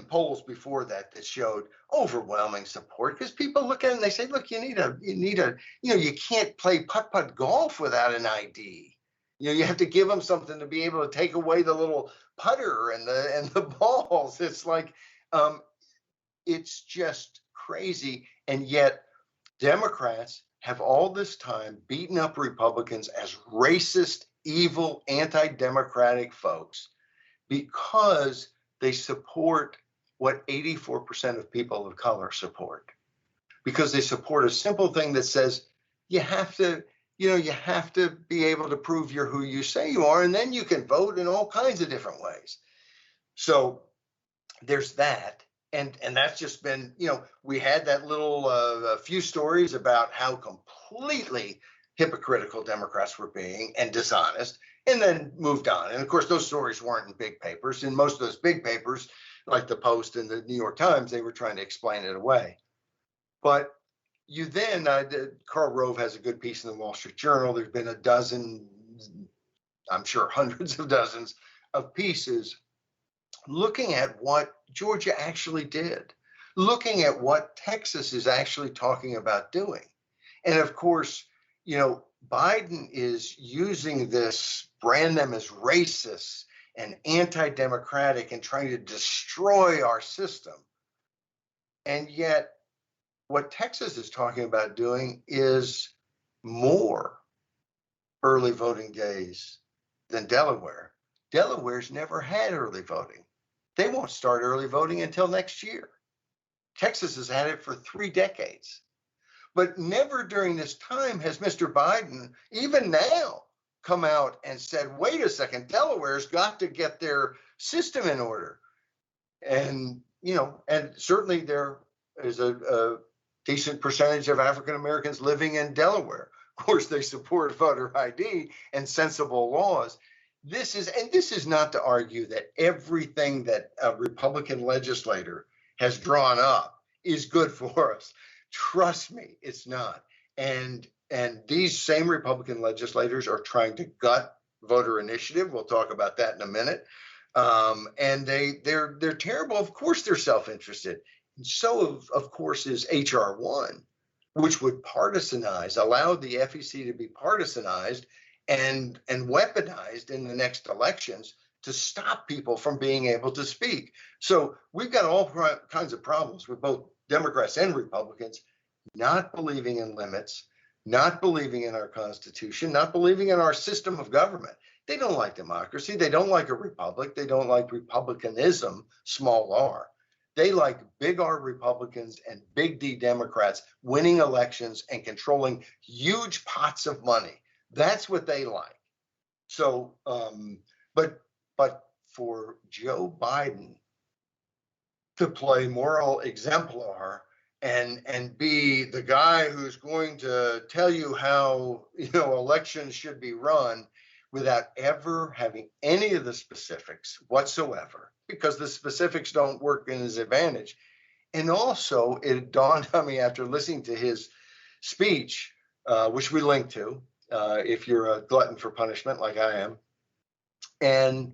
S2: polls before that showed overwhelming support because people look at it and they say, look, you can't play putt-putt golf without an ID. You have to give them something to be able to take away the little putter and the balls. It's like, it's just crazy. And yet Democrats have all this time beaten up Republicans as racist, evil, anti-democratic folks because they support what 84% of people of color support. Because they support a simple thing that says you have to be able to prove you're who you say you are, and then you can vote in all kinds of different ways. So there's that. And that's just been, we had that little a few stories about how completely hypocritical Democrats were being and dishonest, and then moved on. And of course, those stories weren't in big papers. In most of those big papers, like the Post and the New York Times, they were trying to explain it away. But you then, Karl Rove has a good piece in the Wall Street Journal. There's been a dozen, I'm sure hundreds of dozens of pieces looking at what Georgia actually did, looking at what Texas is actually talking about doing. And of course, Biden is using this, brand them as racist and anti-democratic and trying to destroy our system. And yet what Texas is talking about doing is more early voting days than Delaware. Delaware's never had early voting. They won't start early voting until next year. Texas has had it for 3 decades. But never during this time has Mr. Biden, even now, come out and said, wait a second, Delaware's got to get their system in order. And, and certainly there is a decent percentage of African Americans living in Delaware. Of course, they support voter ID and sensible laws. This is not to argue that everything that a Republican legislator has drawn up is good for us. Trust me, it's not. And these same Republican legislators are trying to gut voter initiative. We'll talk about that in a minute. And they're terrible. Of course, they're self-interested. And so, of course, is H.R. 1, which would partisanize, allow the FEC to be partisanized and weaponized in the next elections to stop people from being able to speak. So we've got all kinds of problems with both Democrats and Republicans, not believing in limits, not believing in our Constitution, not believing in our system of government. They don't like democracy. They don't like a republic. They don't like republicanism, small r. They like big R Republicans and big D Democrats winning elections and controlling huge pots of money. That's what they like. So, but for Joe Biden to play moral exemplar and be the guy who's going to tell you how elections should be run without ever having any of the specifics whatsoever, because the specifics don't work in his advantage. And also, it dawned on me after listening to his speech, which we link to, if you're a glutton for punishment like I am. And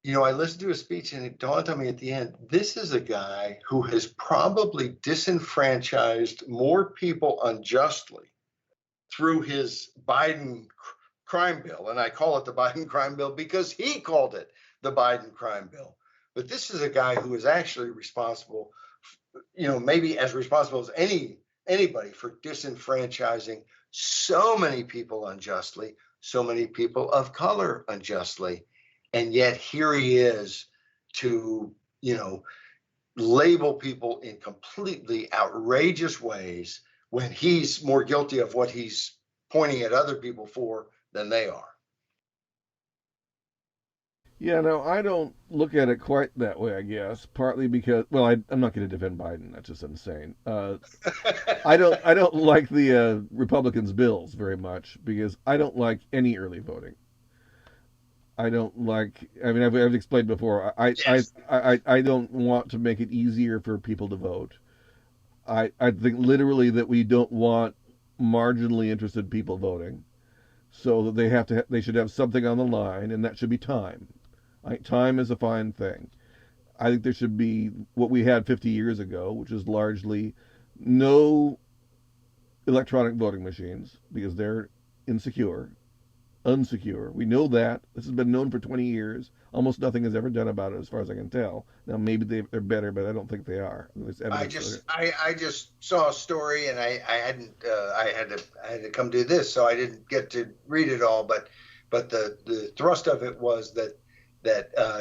S2: I listened to his speech and it dawned on me at the end, this is a guy who has probably disenfranchised more people unjustly through his Biden crime bill. And I call it the Biden crime bill because he called it the Biden crime bill. But this is a guy who is actually responsible, maybe as responsible as anybody for disenfranchising so many people unjustly, so many people of color unjustly. And yet here he is to, label people in completely outrageous ways when he's more guilty of what he's pointing at other people for than they are.
S1: Yeah, no, I don't look at it quite that way, I guess. Partly because, well, I'm not going to defend Biden. That's just insane. I don't like the Republicans' bills very much because I don't like any early voting. I don't like. I mean, I've explained before.
S2: Yes.
S1: I don't want to make it easier for people to vote. I think literally that we don't want marginally interested people voting, so that they should have something on the line, and that should be time. Time is a fine thing. I think there should be what we had 50 years ago, which is largely no electronic voting machines because they're insecure, unsecure. We know that. This has been known for 20 years. Almost nothing is ever done about it, as far as I can tell. Now, maybe they're better, but I don't think they are. There's evidence.
S2: I just saw a story, and I hadn't I had to come do this, so I didn't get to read it all. But the thrust of it was that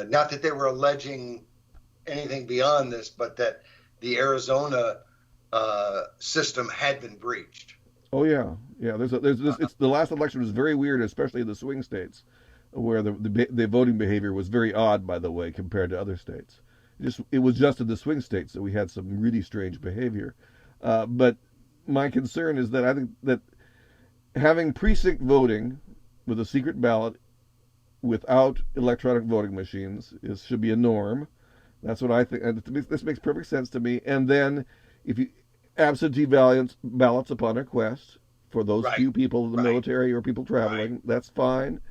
S2: not that they were alleging anything beyond this, but that the Arizona system had been breached.
S1: Oh yeah, yeah. There's this. It's the last election was very weird, especially in the swing states, where the voting behavior was very odd, by the way, compared to other states. It was just in the swing states that we had some really strange behavior. But my concern is that I think that having precinct voting with a secret ballot without electronic voting machines should be a norm. That's what I think. And this makes perfect sense to me. And then if you absentee ballots upon request for those
S2: Right.
S1: few people in the
S2: Right.
S1: military or people traveling,
S2: Right.
S1: that's fine.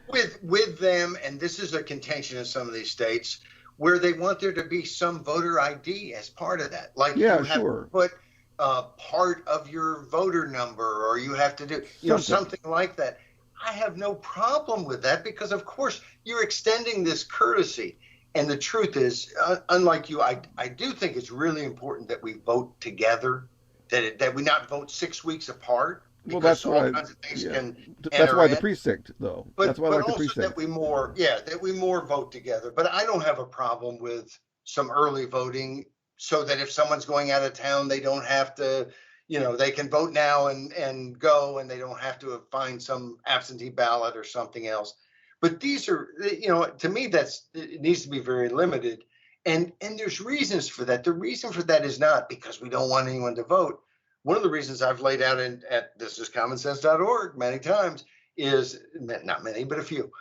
S2: With them, and this is a contention in some of these states where they want there to be some voter ID as part of that. Like
S1: Yeah,
S2: you have
S1: sure.
S2: to put part of your voter number, or you have to do,
S1: Something.
S2: something like that. I have no problem with that because, of course, you're extending this courtesy. And the truth is, unlike you, I do think it's really important that we vote together, that we not vote 6 weeks apart,
S1: Well,
S2: because
S1: that's
S2: all
S1: why.
S2: kinds of things
S1: Yeah,
S2: can
S1: that's
S2: enter
S1: why the
S2: in.
S1: precinct, though. That's
S2: But
S1: why I like the
S2: also that
S1: precinct.
S2: we more vote together. But I don't have a problem with some early voting, so that if someone's going out of town, they don't have to, they can vote now and go, and they don't have to find some absentee ballot or something else. But these are, to me, it needs to be very limited. And there's reasons for that. The reason for that is not because we don't want anyone to vote. One of the reasons I've laid out at thisiscommonsense.org many times is, not many, but a few,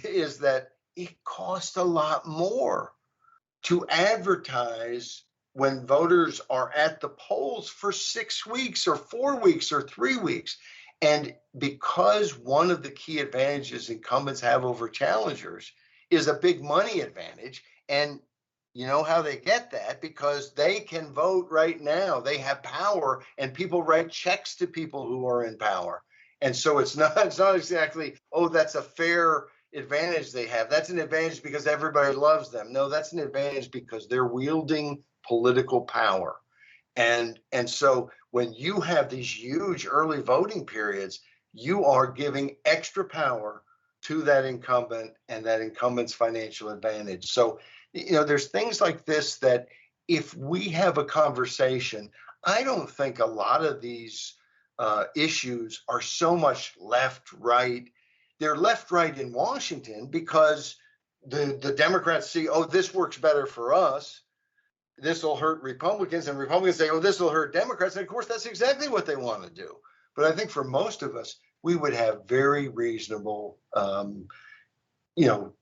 S2: is that it costs a lot more to advertise when voters are at the polls for 6 weeks or 4 weeks or 3 weeks. And because one of the key advantages incumbents have over challengers is a big money advantage, and you know how they get that? Because they can vote right now. They have power, and people write checks to people who are in power. And so it's not exactly, oh, that's a fair advantage they have. That's an advantage because everybody loves them. No, that's an advantage because they're wielding political power. And so when you have these huge early voting periods, you are giving extra power to that incumbent and that incumbent's financial advantage. So, there's things like this that if we have a conversation, I don't think a lot of these issues are so much left, right. They're left, right in Washington because the Democrats see, oh, this works better for us. This will hurt Republicans, and Republicans say, oh, this will hurt Democrats. And of course, that's exactly what they want to do. But I think for most of us, we would have very reasonable,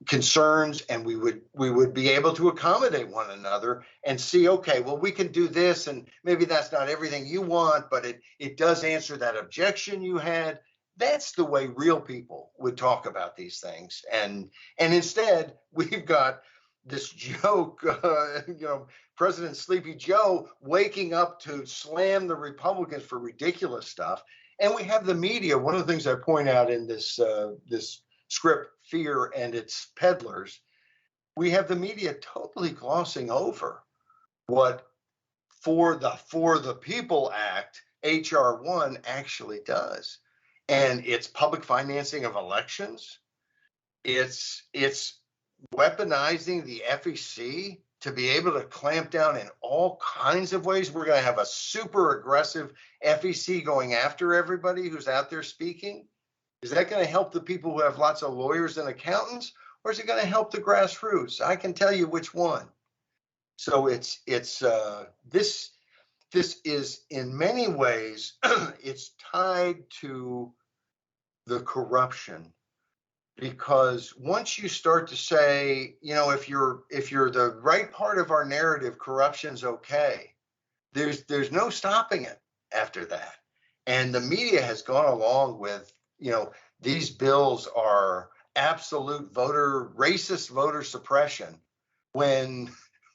S2: concerns, and we would be able to accommodate one another and see, okay, well, we can do this, and maybe that's not everything you want, but it does answer that objection you had. That's the way real people would talk about these things, and instead we've got this joke, President Sleepy Joe waking up to slam the Republicans for ridiculous stuff. And we have the media. One of the things I point out in this script, Fear and its Peddlers, we have the media totally glossing over what For the People Act, HR1, actually does. And it's public financing of elections. It's weaponizing the FEC to be able to clamp down in all kinds of ways. We're going to have a super aggressive FEC going after everybody who's out there speaking. Is that going to help the people who have lots of lawyers and accountants, or is it going to help the grassroots? I can tell you which one. So this is in many ways it's tied to the corruption. Because once you start to say, if you're the right part of our narrative, corruption's okay, there's no stopping it after that. And the media has gone along with, these bills are absolute racist voter suppression when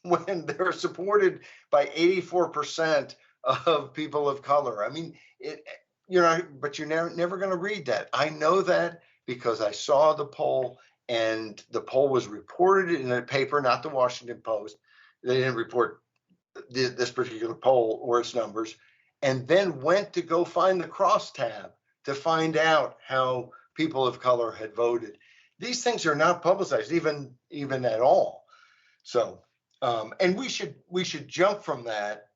S2: they're supported by 84% of people of color. I mean, but you're never going to read that. I know that, because I saw the poll, and the poll was reported in a paper, not the Washington Post. They didn't report this particular poll or its numbers, and then went to go find the crosstab to find out how people of color had voted. These things are not publicized, even at all. So, and we should jump from that,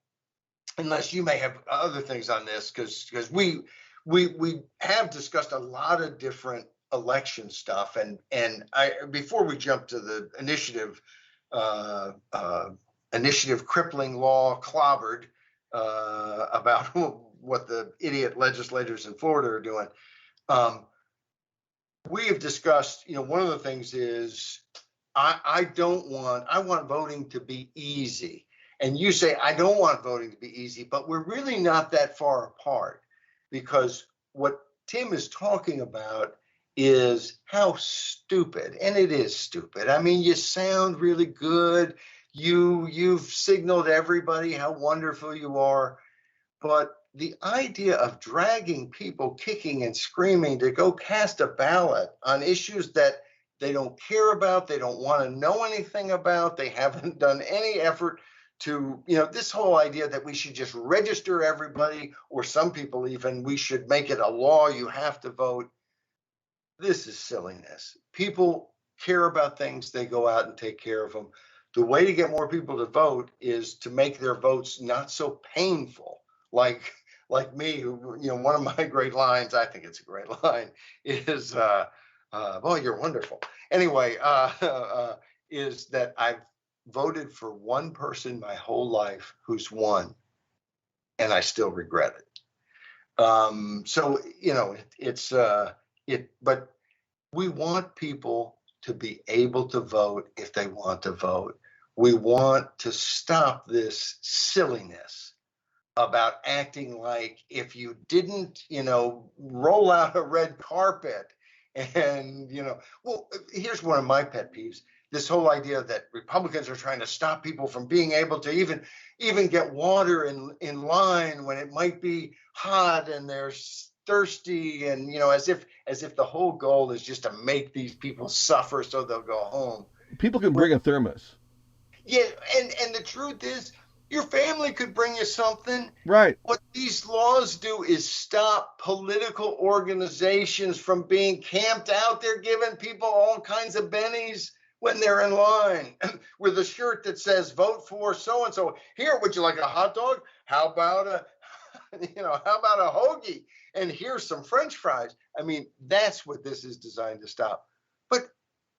S2: unless you may have other things on this, because we have discussed a lot of different election stuff, and before we jump to the initiative crippling law clobbered about what the idiot legislators in Florida are doing, we have discussed, one of the things is I want voting to be easy, and you say I don't want voting to be easy, but we're really not that far apart, because what Tim is talking about is how stupid, and it is stupid. I mean, you sound really good. You've signaled everybody how wonderful you are, but the idea of dragging people kicking and screaming to go cast a ballot on issues that they don't care about, they don't want to know anything about, they haven't done any effort to, this whole idea that we should just register everybody, or some people even, we should make it a law, you have to vote. This is silliness. People care about things, they go out and take care of them. The way to get more people to vote is to make their votes not so painful. Like me, one of my great lines, I think it's a great line, is, well, you're wonderful. Anyway, is that I've voted for one person my whole life who's won, and I still regret it. So, but we want people to be able to vote if they want to vote. We want to stop this silliness about acting like if you didn't, roll out a red carpet and, well, here's one of my pet peeves. This whole idea that Republicans are trying to stop people from being able to even get water in line when it might be hot and they're thirsty, and as if the whole goal is just to make these people suffer so they'll go home.
S1: People can bring a thermos.
S2: Yeah, and the truth is, Your family could bring you something.
S1: Right.
S2: What these laws do is stop political organizations from being camped out there giving people all kinds of bennies when they're in line with a shirt that says vote for so and so. Here, would you like a hot dog? How about a how about a hoagie? And here's some French fries. I mean, that's what this is designed to stop. But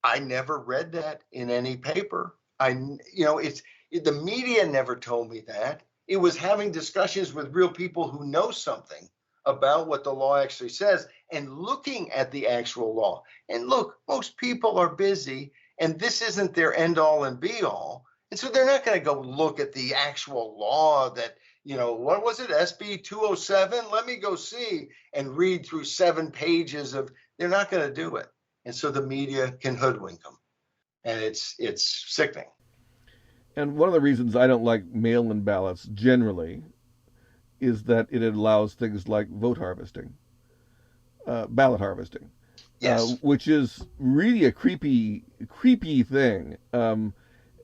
S2: I never read that in any paper. It's the media never told me that. It was having discussions with real people who know something about what the law actually says and looking at the actual law. And look, most people are busy and this isn't their end all and be all. And so they're not going to go look at the actual law that, what was it, SB 207? Let me go see and read through 7 pages of, they're not going to do it. And so the media can hoodwink them. And it's sickening.
S1: And one of the reasons I don't like mail-in ballots generally is that it allows things like vote harvesting, ballot harvesting,
S2: Yes.
S1: which is really a creepy thing.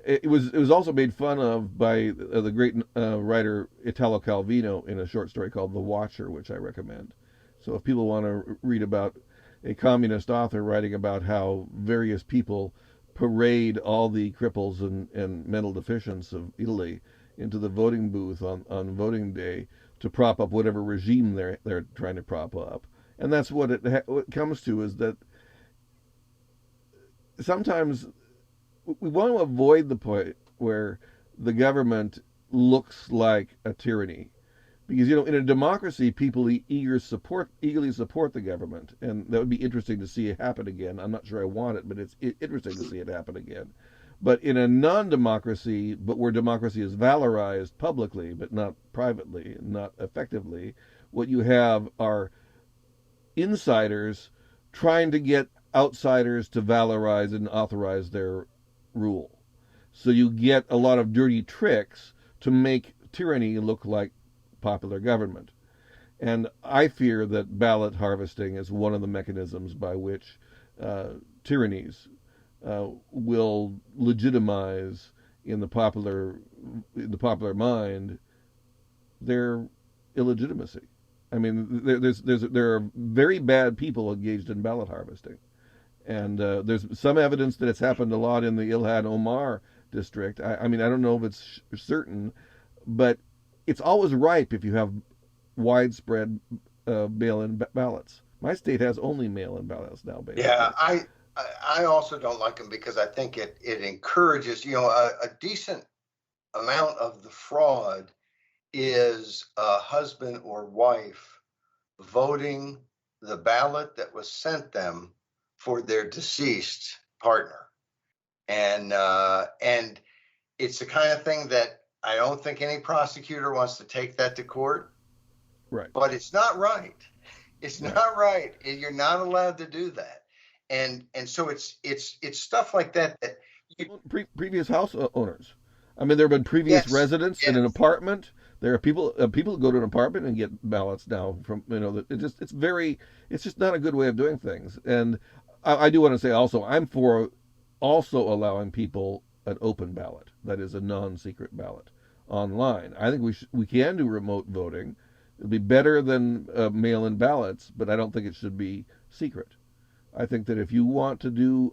S1: It was also made fun of by the great writer Italo Calvino in a short story called The Watcher, which I recommend. So if people want to read about a communist author writing about how various people parade all the cripples and mental deficients of Italy into the voting booth on voting day to prop up whatever regime they're trying to prop up. And that's what it comes to, is that sometimes we want to avoid the point where the government looks like a tyranny, because in a democracy people eagerly support the government, and that would be interesting to see it happen again. I'm not sure I want it, but it's interesting to see it happen again. But in a non-democracy, but where democracy is valorized publicly but not privately, not effectively, what you have are insiders trying to get outsiders to valorize and authorize their rule. So you get a lot of dirty tricks to make tyranny look like popular government. And I fear that ballot harvesting is one of the mechanisms by which tyrannies will legitimize in the popular mind their illegitimacy. I mean, there are very bad people engaged in ballot harvesting, and there's some evidence that it's happened a lot in the Ilhan Omar district. I mean, I don't know if it's certain, but it's always ripe if you have widespread mail-in ballots. My state has only mail-in ballots now,
S2: Yeah,
S1: basically.
S2: I also don't like them because I think it encourages, a decent amount of the fraud is a husband or wife voting the ballot that was sent them for their deceased partner. And it's the kind of thing that I don't think any prosecutor wants to take that to court,
S1: Right,
S2: but it's not right. It's
S1: right.
S2: not right. You're not allowed to do that. And so it's stuff like that that you,
S1: Previous house owners. I mean, there have been previous
S2: yes,
S1: residents in an
S2: yes.
S1: apartment. There are people who go to an apartment and get ballots now from it's just not a good way of doing things. And I do want to say also, I'm for also allowing people an open ballot, that is a non-secret ballot online. I think we can do remote voting. It'll be better than mail-in ballots, but I don't think it should be secret. I think that if you want to do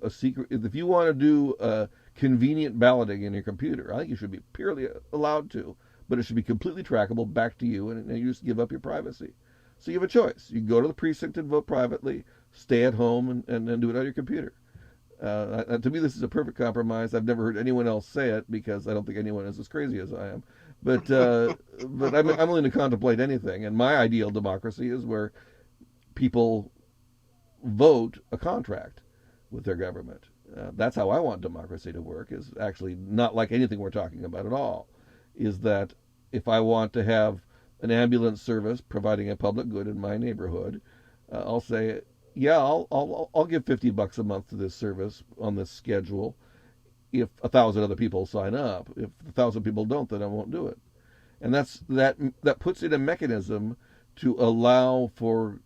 S1: convenient balloting in your computer, I think you should be purely allowed to, but it should be completely trackable back to you, and you just give up your privacy. So you have a choice. You can go to the precinct and vote privately, stay at home, and do it on your computer. To me, this is a perfect compromise. I've never heard anyone else say it because I don't think anyone is as crazy as I am. But I'm willing to contemplate anything. And my ideal democracy is where people vote a contract with their government. That's how I want democracy to work. Is actually not like anything we're talking about at all. Is that if I want to have an ambulance service providing a public good in my neighborhood, I'll say, yeah, I'll give $50 a month to this service on this schedule. If 1,000 other people sign up, if 1,000 people don't, then I won't do it. And that puts in a mechanism to allow for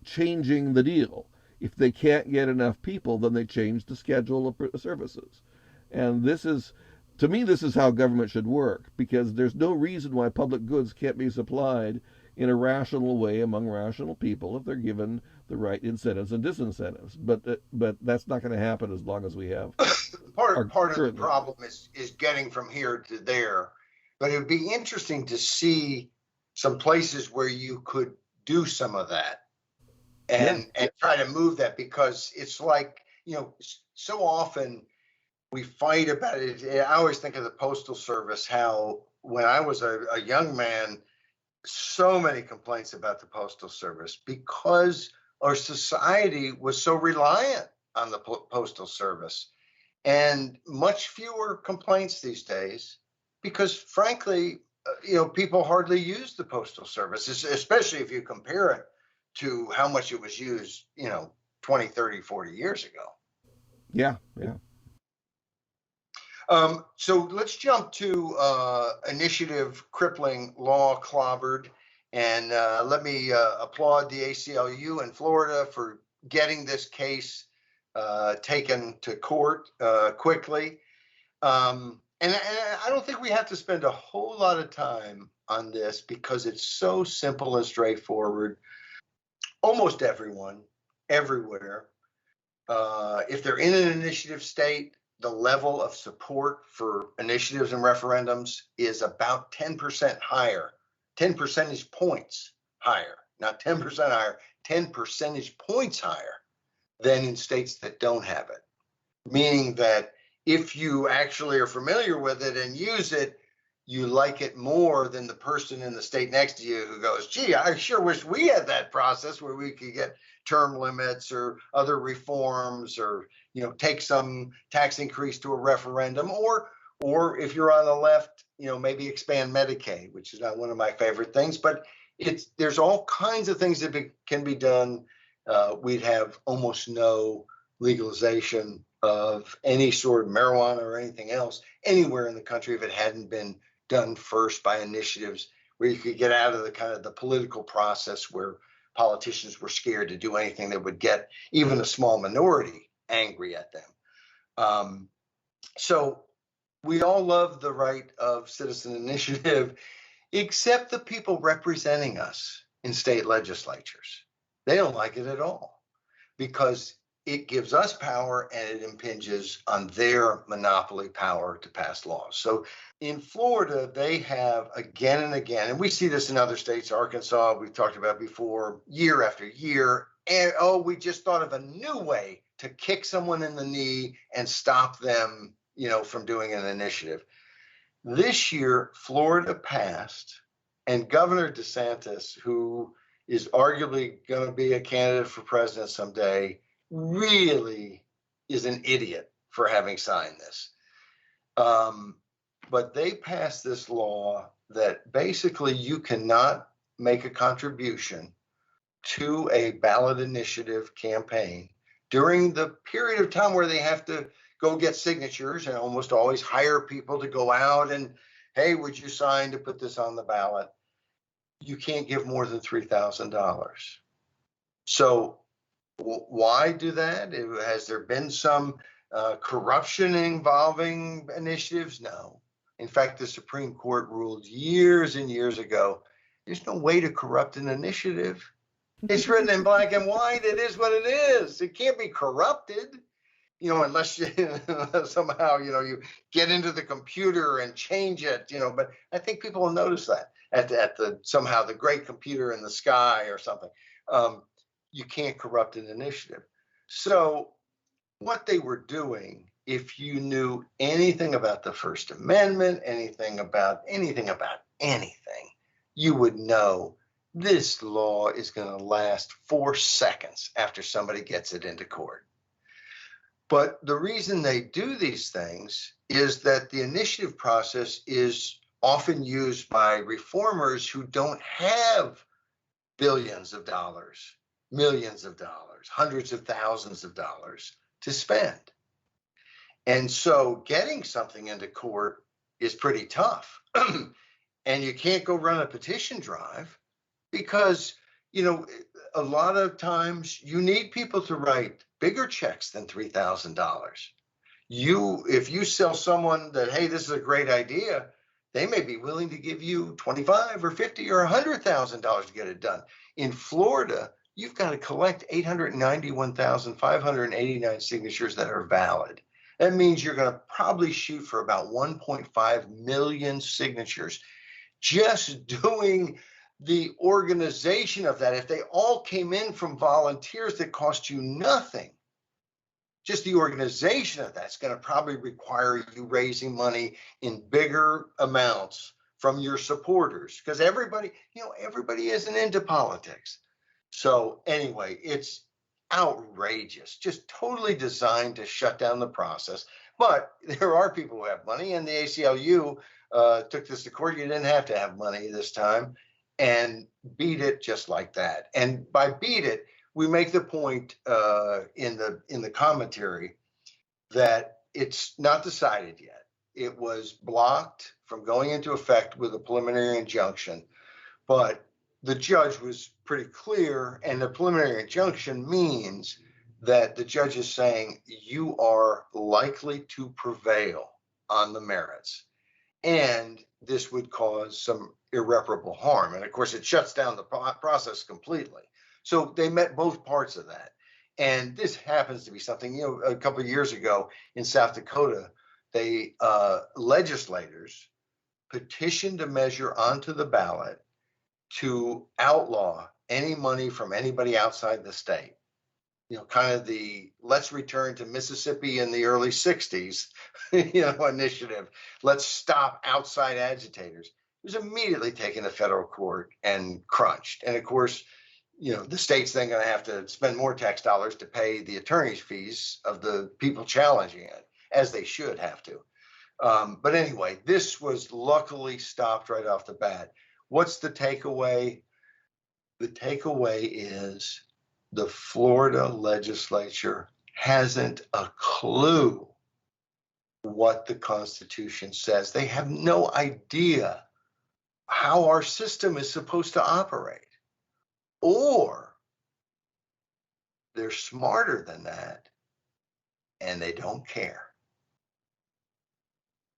S1: changing the deal. If they can't get enough people, then they change the schedule of services. And this is To me, this is how government should work, because there's no reason why public goods can't be supplied in a rational way among rational people if they're given the right incentives and disincentives. But that's not going to happen as long as we have our
S2: Part of the
S1: current laws.
S2: problem is getting from here to there. But it would be interesting to see some places where you could do some of that
S1: Yeah,
S2: and try to move that, because it's like, so often we fight about it. I always think of the Postal Service, how when I was a young man, so many complaints about the Postal Service because our society was so reliant on the Postal Service, and much fewer complaints these days because, frankly, people hardly use the Postal Service, especially if you compare it to how much it was used, 20, 30, 40 years ago.
S1: yeah, yeah.
S2: So let's jump to initiative crippling law clobbered. And let me applaud the ACLU in Florida for getting this case taken to court quickly. And I don't think we have to spend a whole lot of time on this because it's so simple and straightforward. Almost everyone, everywhere, if they're in an initiative state, the level of support for initiatives and referendums is about 10% higher, 10 percentage points higher, not 10% higher, 10 percentage points higher than in states that don't have it. Meaning that if you actually are familiar with it and use it, you like it more than the person in the state next to you who goes, gee, I sure wish we had that process where we could get term limits or other reforms, or take some tax increase to a referendum, or if you're on the left, maybe expand Medicaid, which is not one of my favorite things, but there's all kinds of things that can be done. We'd have almost no legalization of any sort of marijuana or anything else anywhere in the country if it hadn't been done first by initiatives where you could get out of the kind of the political process where politicians were scared to do anything that would get even a small minority angry at them. So we all love the right of citizen initiative, except the people representing us in state legislatures. They don't like it at all because it gives us power and it impinges on their monopoly power to pass laws. So in Florida, they have again and again, and we see this in other states, Arkansas, we've talked about before, year after year, and we just thought of a new way to kick someone in the knee and stop them, from doing an initiative. This year, Florida passed, and Governor DeSantis, who is arguably going to be a candidate for president someday, really is an idiot for having signed this. But they passed this law that basically you cannot make a contribution to a ballot initiative campaign during the period of time where they have to go get signatures and almost always hire people to go out and, hey, would you sign to put this on the ballot? You can't give more than $3,000. So why do that? Has there been some corruption involving initiatives? No. In fact, the Supreme Court ruled years and years ago, there's no way to corrupt an initiative. It's written in black and white. It is what it is. It can't be corrupted, unless you somehow, you get into the computer and change it, but I think people will notice that at the somehow the great computer in the sky or something. You can't corrupt an initiative. So what they were doing, if you knew anything about the First Amendment, anything about anything, you would know this law is going to last 4 seconds after somebody gets it into court. But the reason they do these things is that the initiative process is often used by reformers who don't have billions of dollars, millions of dollars, hundreds of thousands of dollars to spend. And so getting something into court is pretty tough. And you can't go run a petition drive because, a lot of times you need people to write bigger checks than $3,000. If you sell someone that, hey, this is a great idea, they may be willing to give you 25 or 50 or $100,000 to get it done. In Florida, you've got to collect 891,589 signatures that are valid. That means you're going to probably shoot for about 1.5 million signatures just doing the organization of that. If they all came in from volunteers that cost you nothing, just the organization of that's going to probably require you raising money in bigger amounts from your supporters, because everybody isn't into politics. So anyway, it's outrageous, just totally designed to shut down the process. But there are people who have money, and the ACLU took this to court. You didn't have to have money this time, and beat it just like that. And by beat it, we make the point in the commentary that it's not decided yet. It was blocked from going into effect with a preliminary injunction, but the judge was pretty clear, and the preliminary injunction means that the judge is saying you are likely to prevail on the merits, and this would cause some irreparable harm. And of course, it shuts down the process completely. So they met both parts of that. And this happens to be something, a couple of years ago in South Dakota, they legislators petitioned a measure onto the ballot to outlaw any money from anybody outside the state. Kind of the let's return to Mississippi in the early 60s, initiative. Let's stop outside agitators. It was immediately taken to federal court and crunched. And of course, the state's then going to have to spend more tax dollars to pay the attorney's fees of the people challenging it, as they should have to. But anyway, this was luckily stopped right off the bat. What's the takeaway? The takeaway is the Florida legislature hasn't a clue what the Constitution says. They have no idea how our system is supposed to operate. Or they're smarter than that and they don't care.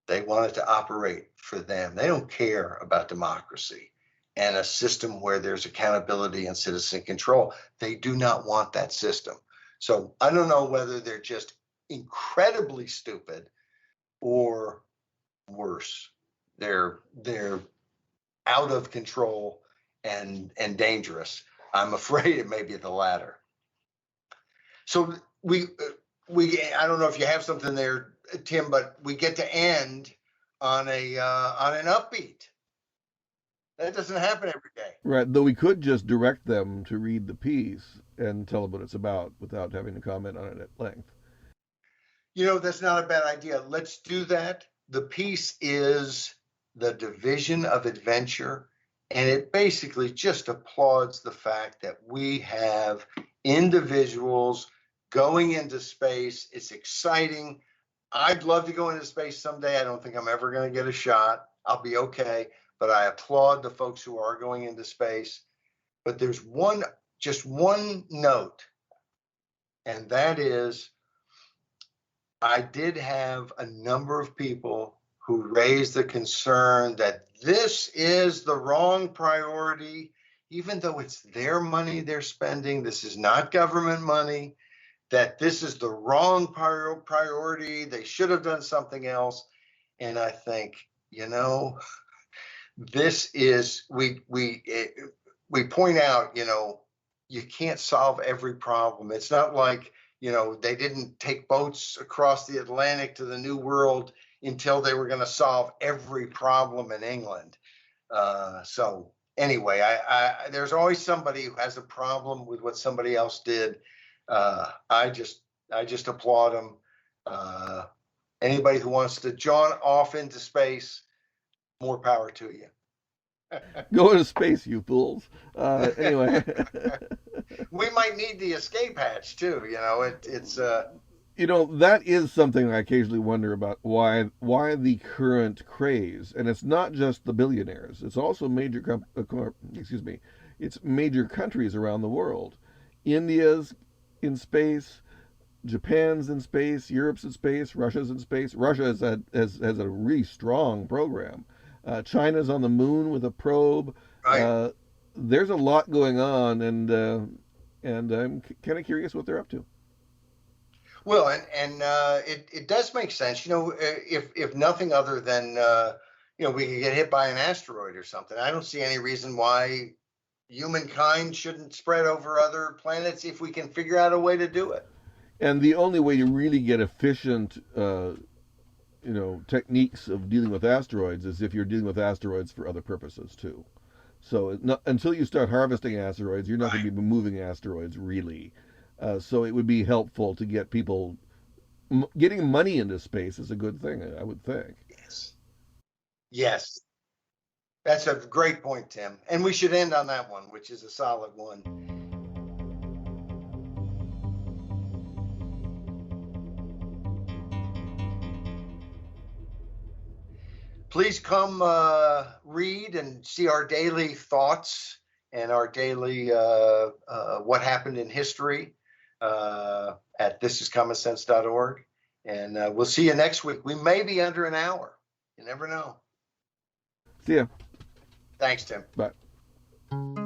S2: They want it to operate for them. They don't care about democracy and a system where there's accountability and citizen control. They do not want that system. So I don't know whether they're just incredibly stupid or worse. They're out of control and dangerous. I'm afraid it may be the latter. So we I don't know if you have something there, Tim, but we get to end on an upbeat. That doesn't happen every day.
S1: Right, though we could just direct them to read the piece and tell them what it's about without having to comment on it at length.
S2: That's not a bad idea. Let's do that. The piece is The Division of Adventure, and it basically just applauds the fact that we have individuals going into space. It's exciting. I'd love to go into space someday. I don't think I'm ever going to get a shot. I'll be okay. But I applaud the folks who are going into space. But there's just one note, and that is I did have a number of people who raised the concern that this is the wrong priority, even though it's their money they're spending. This is not government money, that this is the wrong priority. They should have done something else. And I think, this is, we point out, you can't solve every problem. It's not like, they didn't take boats across the Atlantic to the New World until they were going to solve every problem in England. So anyway, there's always somebody who has a problem with what somebody else did. I just applaud them. Anybody who wants to jaunt off into space, more power to you.
S1: Go into space, you fools. Anyway.
S2: We might need the escape hatch too. It's
S1: that is something I occasionally wonder about, why the current craze, and it's not just the billionaires. It's also it's major countries around the world. India's in space. Japan's in space, Europe's in space, Russia's in space. Russia has a really strong program. China's on the moon with a probe.
S2: Right.
S1: Uh, there's a lot going on, and I'm kind of curious what they're up to.
S2: Well, and it does make sense, if nothing other than we could get hit by an asteroid or something. I don't see any reason why humankind shouldn't spread over other planets if we can figure out a way to do it.
S1: And the only way to really get efficient, techniques of dealing with asteroids is if you're dealing with asteroids for other purposes too. So until you start harvesting asteroids, you're not going
S2: Right.
S1: to be moving asteroids really. So it would be helpful to get people getting money into space is a good thing, I would think.
S2: Yes. Yes. That's a great point, Tim. And we should end on that one, which is a solid one. Please come read and see our daily thoughts and our daily what happened in history at thisiscommonsense.org. And we'll see you next week. We may be under an hour. You never know.
S1: See ya.
S2: Thanks, Tim.
S1: Bye.